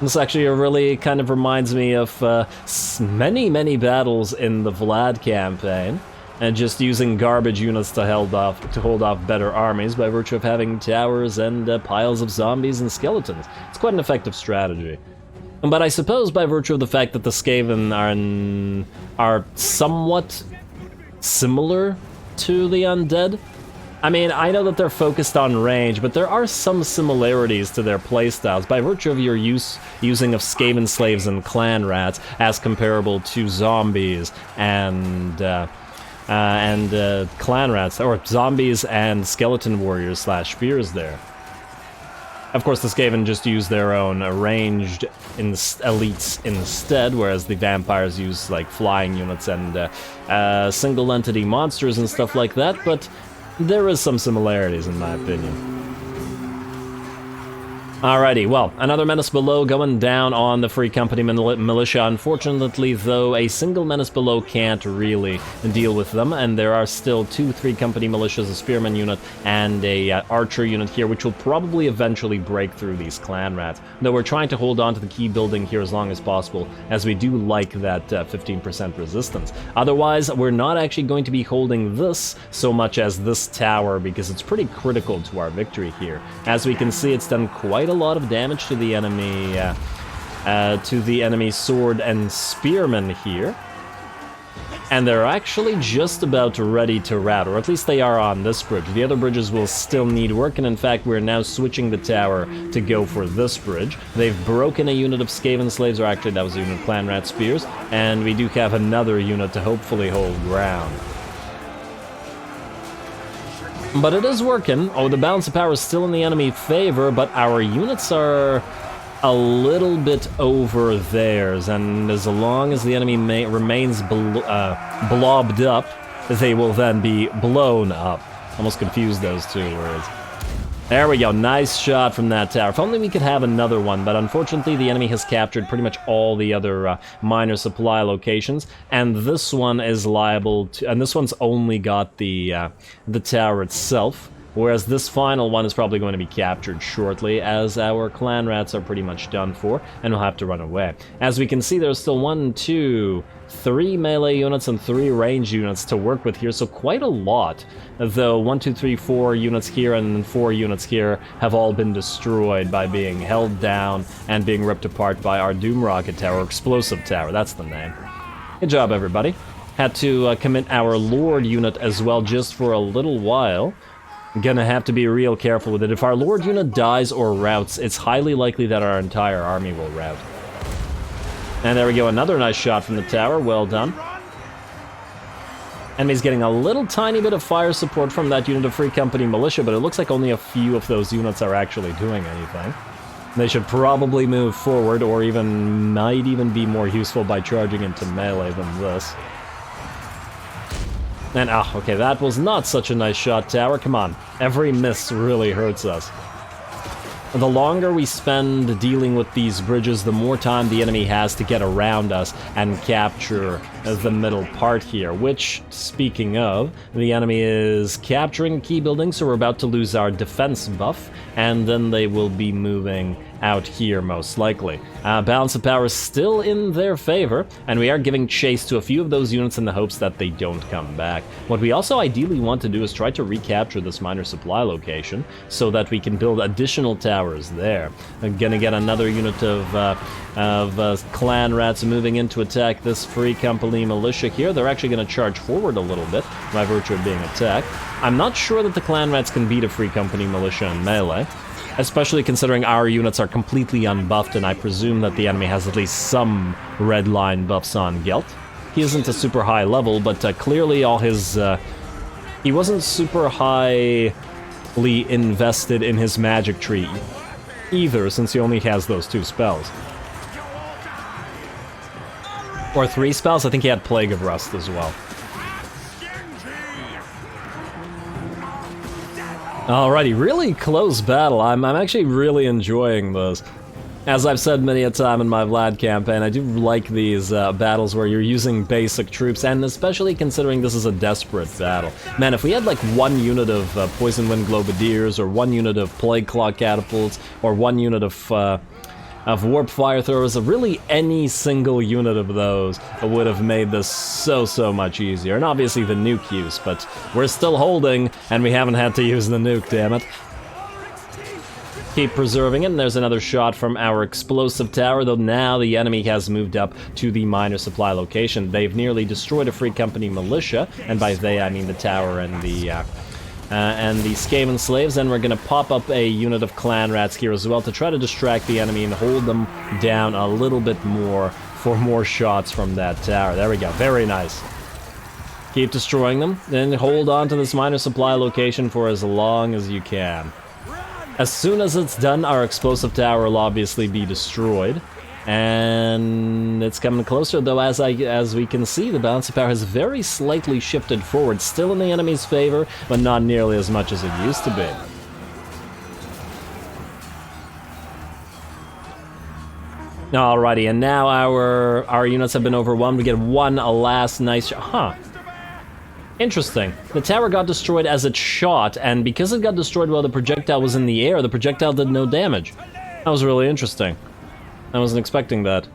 This actually really kind of reminds me of many battles in the Vlad campaign, and just using garbage units to hold off better armies by virtue of having towers and piles of zombies and skeletons. It's quite an effective strategy. But I suppose by virtue of the fact that the Skaven are somewhat similar to the undead, I mean, I know that they're focused on range, but there are some similarities to their playstyles by virtue of your using of Skaven slaves and clan rats as comparable to zombies and clan rats, or zombies and skeleton warriors / spears there. Of course, the Skaven just use their own ranged elites instead, whereas the vampires use like flying units and single entity monsters and stuff like that, but there is some similarities in my opinion. Alrighty, well, another menace below going down on the Free Company militia. Unfortunately, though, a single menace below can't really deal with them, and there are still 2 Free Company militias, a spearman unit and a archer unit here, which will probably eventually break through these clan rats. Though we're trying to hold on to the key building here as long as possible, as we do like that 15% resistance. Otherwise, we're not actually going to be holding this so much as this tower, because it's pretty critical to our victory here. As we can see, it's done quite a lot of damage to the enemy to the enemy sword and spearmen here. And they're actually just about ready to rout, or at least they are on this bridge. The other bridges will still need work, and in fact we're now switching the tower to go for this bridge. They've broken a unit of Skaven slaves, or actually that was a unit of clan rat spears, and we do have another unit to hopefully hold ground. But it is working. Oh, the balance of power is still in the enemy favor, but our units are a little bit over theirs, and as long as the enemy remains blobbed up, they will then be blown up. Almost confused those two words. There we go, nice shot from that tower. If only we could have another one, but unfortunately the enemy has captured pretty much all the other minor supply locations, and this one is liable to, and this one's only got the tower itself. Whereas this final one is probably going to be captured shortly, as our clan rats are pretty much done for, and will have to run away. As we can see, there's still 1, 2, 3 melee units and 3 range units to work with here, so quite a lot. Though 1, 2, 3, 4 units here and 4 units here have all been destroyed by being held down and being ripped apart by our Doom Rocket Tower, or Explosive Tower, that's the name. Good job, everybody. Had to commit our Lord unit as well just for a little while. Gonna have to be real careful with it. If our Lord unit dies or routs, it's highly likely that our entire army will rout. And there we go, another nice shot from the tower, well done. Enemy's getting a little tiny bit of fire support from that unit of Free Company Militia, but it looks like only a few of those units are actually doing anything. They should probably move forward, or might even be more useful by charging into melee than this. And, okay, that was not such a nice shot, tower. Come on. Every miss really hurts us. The longer we spend dealing with these bridges, the more time the enemy has to get around us and capture the middle part here, which, speaking of, the enemy is capturing key buildings, so we're about to lose our defense buff, and then they will be moving out here, most likely. Balance of power is still in their favor, and we are giving chase to a few of those units in the hopes that they don't come back. What we also ideally want to do is try to recapture this minor supply location, so that we can build additional towers there. I'm gonna get another unit of clan rats moving in to attack this Free Company Militia here. They're actually gonna charge forward a little bit, by virtue of being attacked. I'm not sure that the clan rats can beat a Free Company Militia in melee, especially considering our units are completely unbuffed, and I presume that the enemy has at least some red line buffs on Gelt. He isn't a super high level, but clearly all his... he wasn't super highly invested in his magic tree either, since he only has those 2 spells. Or 3 spells? I think he had Plague of Rust as well. Alrighty, really close battle. I'm actually really enjoying this. As I've said many a time in my Vlad campaign, I do like these battles where you're using basic troops, and especially considering this is a desperate battle. Man, if we had like 1 unit of Poison Wind Globadiers, or 1 unit of Plague Claw Catapults, or 1 unit of Warp Fire Throwers, really any single unit of those would have made this so much easier. And obviously the nuke use, but we're still holding, and we haven't had to use the nuke, damn it. Keep preserving it, and there's another shot from our explosive tower, though now the enemy has moved up to the minor supply location. They've nearly destroyed a Free Company Militia, and by they I mean the tower and the Skaven slaves, and we're gonna pop up a unit of clan rats here as well to try to distract the enemy and hold them down a little bit more for more shots from that tower. There we go, very nice. Keep destroying them, then hold on to this minor supply location for as long as you can. As soon as it's done, our explosive tower will obviously be destroyed. And it's coming closer, though, as we can see, the balance of power has very slightly shifted forward, still in the enemy's favor, but not nearly as much as it used to be. Alrighty, and now our units have been overwhelmed. We get one last nice shot. Interesting. The tower got destroyed as it shot, and because it got destroyed while the projectile was in the air, the projectile did no damage. That was really interesting. I wasn't expecting that.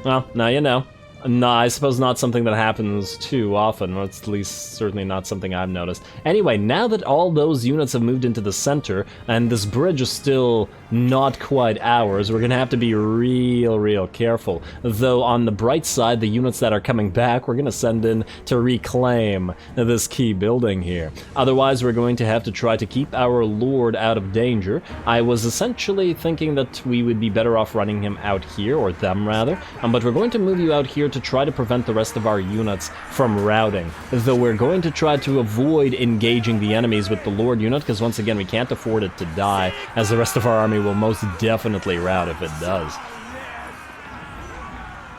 Well, now you know. No, I suppose not something that happens too often, or at least certainly not something I've noticed. Anyway, now that all those units have moved into the center, and this bridge is still not quite ours, we're gonna have to be real careful. Though on the bright side, the units that are coming back, we're gonna send in to reclaim this key building here. Otherwise, we're going to have to try to keep our lord out of danger. I was essentially thinking that we would be better off running him out here, or them rather, but we're going to move you out here to try to prevent the rest of our units from routing. Though we're going to try to avoid engaging the enemies with the Lord unit, because once again we can't afford it to die, as the rest of our army will most definitely rout if it does.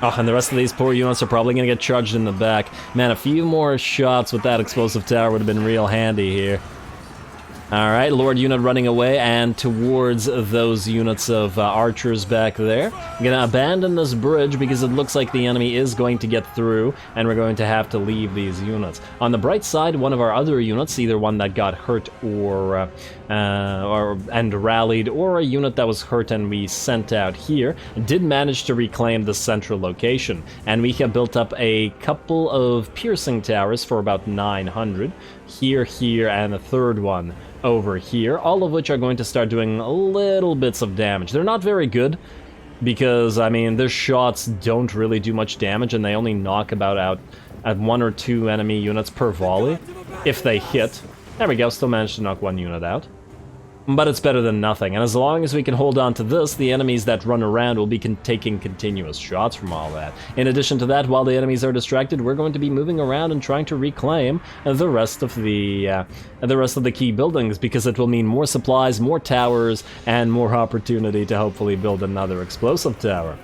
Oh, and the rest of these poor units are probably going to get charged in the back. Man, a few more shots with that explosive tower would have been real handy here. Alright, Lord unit running away and towards those units of archers back there. I'm gonna abandon this bridge because it looks like the enemy is going to get through and we're going to have to leave these units. On the bright side, one of our other units, either one that got hurt or and rallied, or a unit that was hurt and we sent out here, did manage to reclaim the central location. And we have built up a couple of piercing towers for about 900. Here, and a third one over here, all of which are going to start doing little bits of damage. They're not very good, because, I mean, their shots don't really do much damage, and they only knock about out at 1 or 2 enemy units per volley, if they hit. There we go, still managed to knock 1 unit out. But it's better than nothing, and as long as we can hold on to this, the enemies that run around will be taking continuous shots from all that. In addition to that, while the enemies are distracted, we're going to be moving around and trying to reclaim the rest of the key buildings, because it will mean more supplies, more towers, and more opportunity to hopefully build another explosive tower.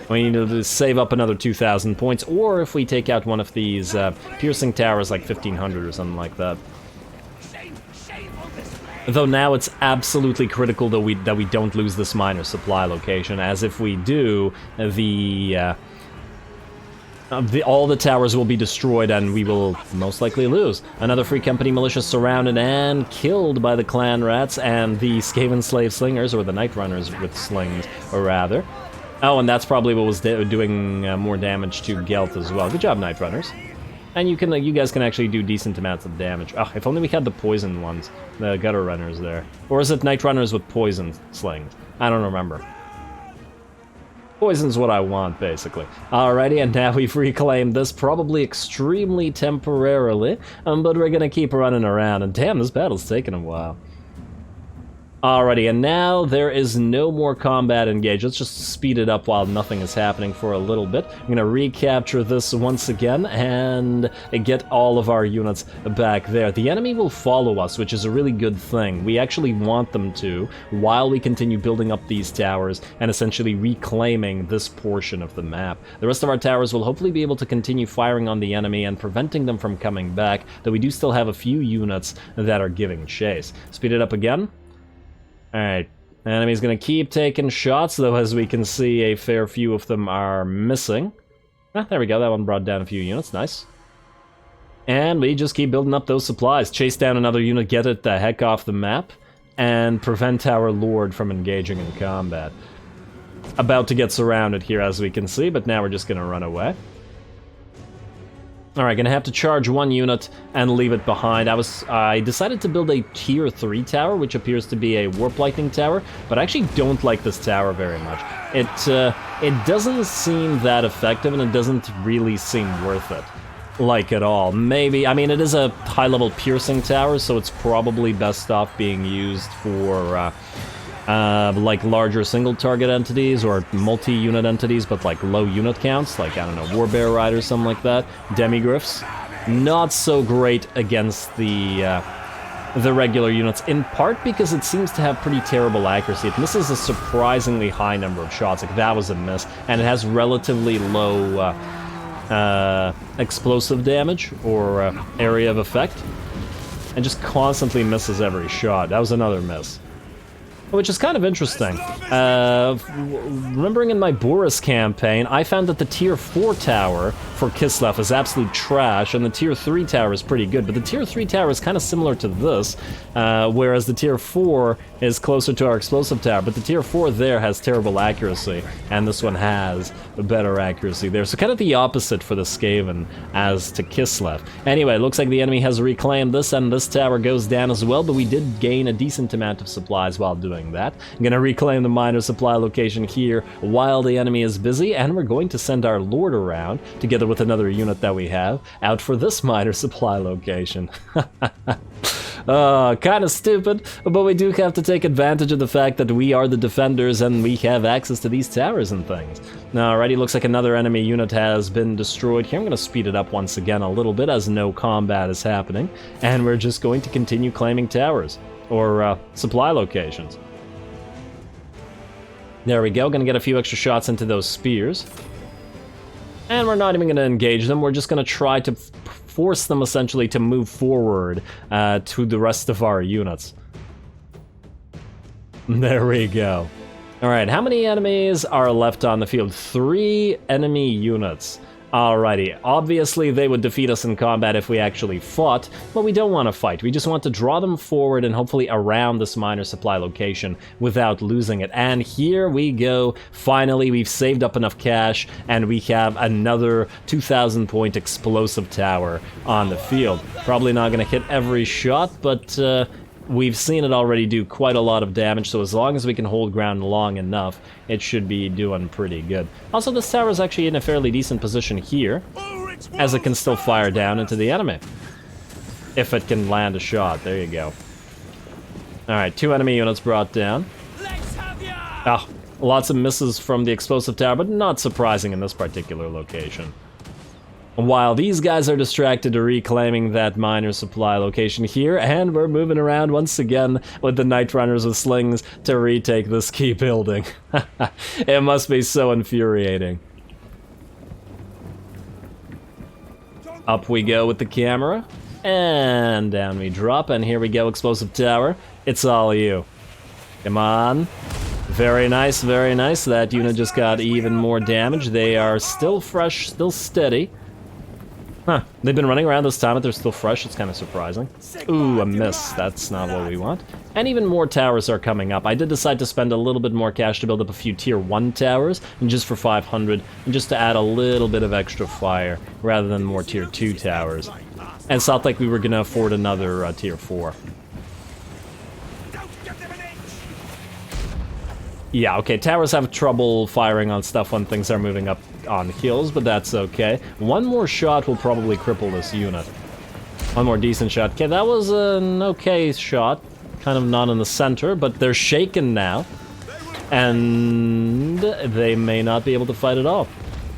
We need to save up another 2,000 points, or if we take out one of these piercing towers, like 1,500 or something like that. Though now it's absolutely critical that we don't lose this minor supply location, as if we do, all the towers will be destroyed and we will most likely lose. Another Free Company militia surrounded and killed by the clan rats and the Skaven slave slingers, or the night runners with slings, or rather. Oh, and that's probably what was doing more damage to Gelt as well. Good job, night runners. And you guys can actually do decent amounts of damage. Oh, if only we had the poison ones, the gutter runners there. Or is it night runners with poison slings? I don't remember. Poison's what I want, basically. Alrighty, and now we've reclaimed this, probably extremely temporarily, but we're gonna keep running around, and damn, this battle's taking a while. Alrighty, and now there is no more combat engaged. Let's just speed it up while nothing is happening for a little bit. I'm gonna recapture this once again and get all of our units back there. The enemy will follow us, which is a really good thing. We actually want them to, while we continue building up these towers and essentially reclaiming this portion of the map. The rest of our towers will hopefully be able to continue firing on the enemy and preventing them from coming back, though we do still have a few units that are giving chase. Speed it up again. Alright, enemy's gonna keep taking shots, though as we can see a fair few of them are missing. Ah, there we go, that one brought down a few units, nice. And we just keep building up those supplies, chase down another unit, get it the heck off the map, and prevent our lord from engaging in combat. About to get surrounded here as we can see, but now we're just gonna run away. Alright, gonna have to charge 1 unit and leave it behind. I decided to build a tier 3 tower, which appears to be a warp lightning tower, but I actually don't like this tower very much. It doesn't seem that effective, and it doesn't really seem worth it. Like at all. Maybe, I mean, it is a high-level piercing tower, so it's probably best off being used for like larger single-target entities or multi-unit entities, but like low unit counts, like, I don't know, Warbear Riders, something like that. Demigryphs. Not so great against the regular units, in part because it seems to have pretty terrible accuracy. It misses a surprisingly high number of shots, like that was a miss, and it has relatively low explosive damage, or area of effect, and just constantly misses every shot. That was another miss. which is kind of interesting. Remembering in my Boris campaign, I found that the tier 4 tower for Kislev is absolute trash, and the tier 3 tower is pretty good, but the tier 3 tower is kind of similar to this, whereas the tier 4 is closer to our explosive tower, but the tier 4 there has terrible accuracy, and this one has better accuracy there, so kind of the opposite for the Skaven as to Kislev. Anyway, it looks like the enemy has reclaimed this, and this tower goes down as well, but we did gain a decent amount of supplies while doing that. I'm gonna reclaim the minor supply location here while the enemy is busy, and we're going to send our lord around, together with another unit that we have, out for this minor supply location. Kind of stupid, but we do have to take advantage of the fact that we are the defenders and we have access to these towers and things. Now, already looks like another enemy unit has been destroyed here. I'm going to speed it up once again a little bit as no combat is happening, and we're just going to continue claiming towers, or supply locations. There we go, gonna get a few extra shots into those spears. And we're not even gonna engage them, we're just gonna try to force them essentially to move forward to the rest of our units. There we go. Alright, how many enemies are left on the field? 3 enemy units. Alrighty, obviously they would defeat us in combat if we actually fought, but we don't want to fight. We just want to draw them forward and hopefully around this minor supply location without losing it. And here we go. Finally, we've saved up enough cash, and we have another 2,000 point explosive tower on the field. Probably not going to hit every shot, but we've seen it already do quite a lot of damage, so as long as we can hold ground long enough, it should be doing pretty good. Also, this tower is actually in a fairly decent position here, as it can still fire down into the enemy. If it can land a shot, there you go. Alright, 2 enemy units brought down. Ah, lots of misses from the explosive tower, but not surprising in this particular location. While these guys are distracted reclaiming that minor supply location here, and we're moving around once again with the Night Runners with slings to retake this key building. It must be so infuriating. Up we go with the camera, and down we drop, and here we go, explosive tower. It's all you. Come on. Very nice, very nice. That unit just got even more damage. They are still fresh, still steady. Huh, they've been running around this time, but they're still fresh. It's kind of surprising. Ooh, a miss. That's not what we want. And even more towers are coming up. I did decide to spend a little bit more cash to build up a few tier 1 towers, and just for 500, and just to add a little bit of extra fire, rather than more tier 2 towers. And it's not like we were going to afford another tier 4. Yeah, okay, towers have trouble firing on stuff when things are moving up on hills, but that's okay. One more shot will probably cripple this unit. One more decent shot. Okay, that was an okay shot. Kind of not in the center, but they're shaken now. And they may not be able to fight at all.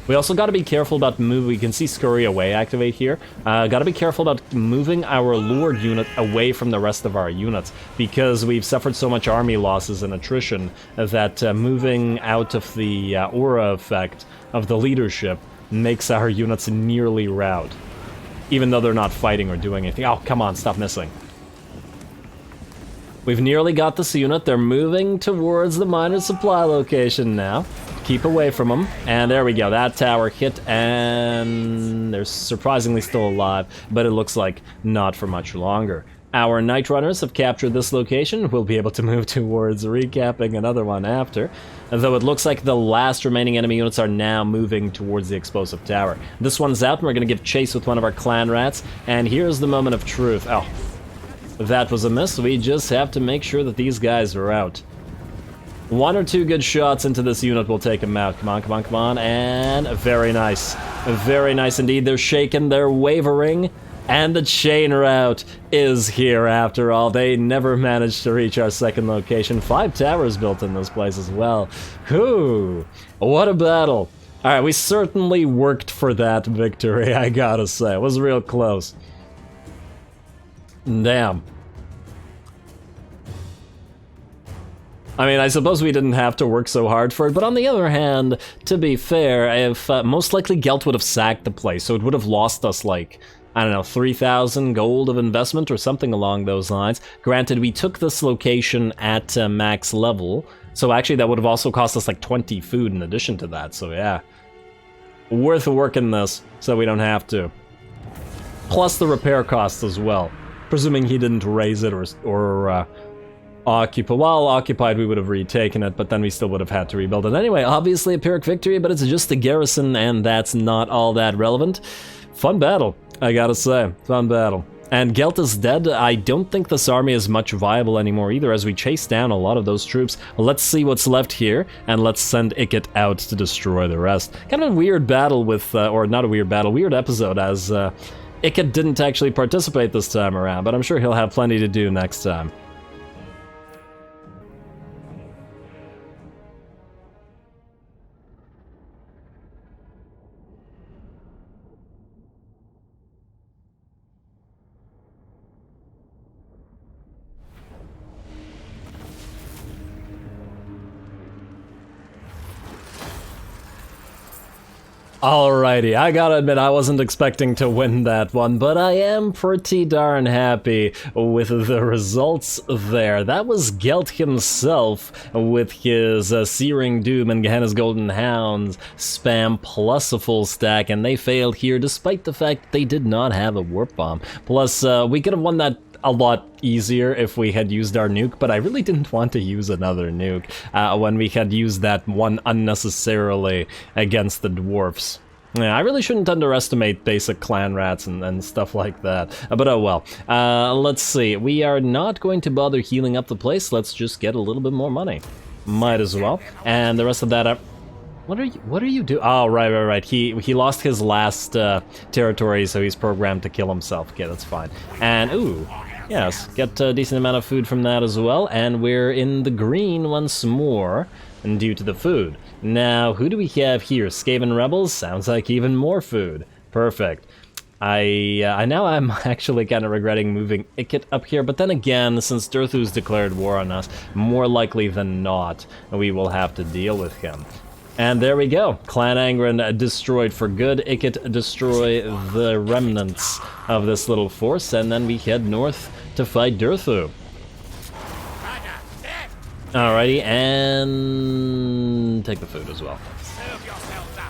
We also got to be careful about moving. We can see Skryre away activate here. Got to be careful about moving our Lord unit away from the rest of our units, because we've suffered so much army losses and attrition that moving out of the aura effect of the leadership makes our units nearly rout, even though they're not fighting or doing anything. Oh, come on, stop missing. We've nearly got this unit. They're moving towards the minor supply location now. Keep away from them. And there we go. That tower hit, and they're surprisingly still alive, but it looks like not for much longer. Our Night Runners have captured this location. We'll be able to move towards recapping another one after. Though it looks like the last remaining enemy units are now moving towards the explosive tower. This one's out, and we're going to give chase with one of our clan rats. And here's the moment of truth. Oh, that was a miss. We just have to make sure that these guys are out. 1 or 2 good shots into this unit will take them out. Come on, come on, come on. And very nice. Very nice indeed. They're shaken, they're wavering. And the chain rout is here after all. They never managed to reach our second location. 5 towers built in this place as well. Whew. What a battle. Alright, we certainly worked for that victory, I gotta say. It was real close. Damn. I mean, I suppose we didn't have to work so hard for it, but on the other hand, to be fair, if most likely Gelt would have sacked the place, so it would have lost us, like, I don't know, 3,000 gold of investment or something along those lines. Granted, we took this location at max level, so actually that would have also cost us like 20 food in addition to that, so yeah. Worth working this, so we don't have to. Plus the repair costs as well, presuming he didn't raise it or occupy. While occupied, we would have retaken it, but then we still would have had to rebuild it. Anyway, obviously a Pyrrhic victory, but it's just a garrison, and that's not all that relevant. Fun battle, I gotta say. Fun battle. And Gelt is dead. I don't think this army is much viable anymore either, as we chase down a lot of those troops. Let's see what's left here, and let's send Ikit out to destroy the rest. Kind of a weird battle with, or not a weird battle, weird episode, as Ikit didn't actually participate this time around, but I'm sure he'll have plenty to do next time. Alrighty, I gotta admit I wasn't expecting to win that one, but I am pretty darn happy with the results there. That was Gelt himself with his Searing Doom and Gehenna's Golden Hounds spam plus a full stack, and they failed here despite the fact that they did not have a warp bomb. Plus, we could have won that a lot easier if we had used our nuke, but I really didn't want to use another nuke when we had used that one unnecessarily against the dwarfs. Yeah, I really shouldn't underestimate basic clan rats and stuff like that, but oh well. Let's see, we are not going to bother healing up the place, let's just get a little bit more money. Might as well. And the rest of that, what are you doing? Oh, right. He lost his last territory, so he's programmed to kill himself. Okay, that's fine. And, ooh, yes, get a decent amount of food from that as well, and we're in the green once more, and due to the food. Now, who do we have here? Skaven rebels? Sounds like even more food. Perfect. Now I'm actually kind of regretting moving Ikit up here, but then again, since Durthu's declared war on us, more likely than not, we will have to deal with him. And there we go. Clan Angrin destroyed for good. Ikit destroy the remnants of this little force, and then we head north to fight Durthu. Alrighty, and take the food as well.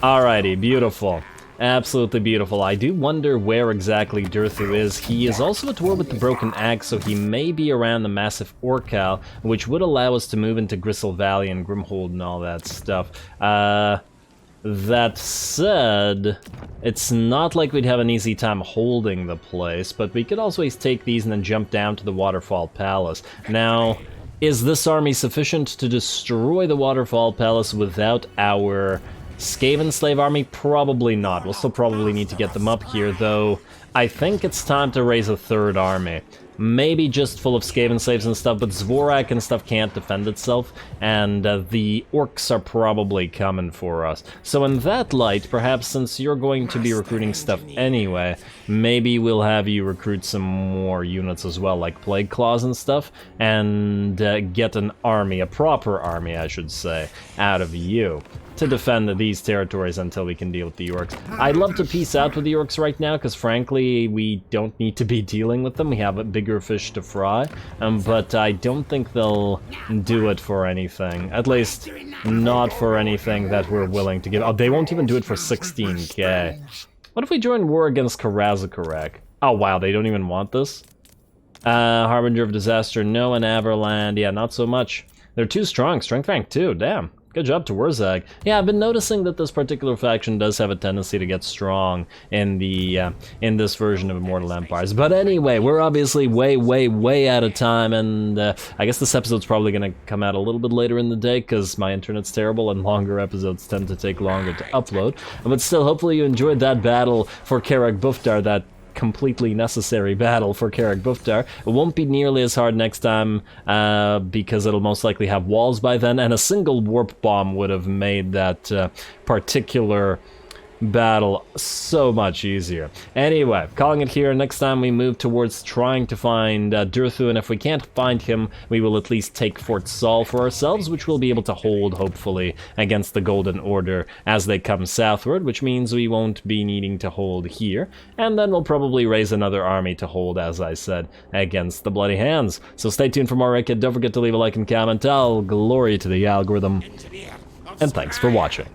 Alrighty, beautiful. Absolutely beautiful. I do wonder where exactly Durthu is. He is also at war with the Broken Axe, so he may be around the massive Orcal, which would allow us to move into Gristle Valley and Grimhold and all that stuff. That said, it's not like we'd have an easy time holding the place, but we could also take these and then jump down to the Waterfall Palace. Now, is this army sufficient to destroy the Waterfall Palace without our Skaven slave army? Probably not. We'll still probably need to get them up here, though I think it's time to raise a third army. Maybe just full of Skaven slaves and stuff, but Zvorak and stuff can't defend itself, and the orcs are probably coming for us. So in that light, perhaps since you're going to be recruiting stuff anyway, maybe we'll have you recruit some more units as well, like Plague Claws and stuff, and get an army, a proper army I should say, out of you, to defend these territories until we can deal with the orcs. I'd love to peace out with the orcs right now, because frankly, we don't need to be dealing with them. We have bigger fish to fry, but I don't think they'll do it for anything. At least, not for anything that we're willing to give. Oh, they won't even do it for 16k. What if we join war against Karazakarek? Oh wow, they don't even want this? Harbinger of Disaster, no, and Averland, yeah, not so much. They're too strong, strength rank 2, damn. Good job to Wurzag. Yeah, I've been noticing that this particular faction does have a tendency to get strong in the in this version of Immortal Empires. But anyway, we're obviously way out of time, and I guess this episode's probably going to come out a little bit later in the day because my internet's terrible and longer episodes tend to take longer to upload. But still, hopefully you enjoyed that battle for Karak Buftar, that completely necessary battle for Karak Buftar. It won't be nearly as hard next time because it'll most likely have walls by then, and a single warp bomb would have made that particular battle so much easier. Anyway, calling it here. Next time we move towards trying to find Durthu, and if we can't find him, we will at least take Fort Saul for ourselves, which we'll be able to hold, hopefully, against the Golden Order as they come southward, which means we won't be needing to hold here, and then we'll probably raise another army to hold, as I said, against the Bloody Hands. So stay tuned for more Ikit. Don't forget to leave a like and comment. All glory to the algorithm, and thanks for watching.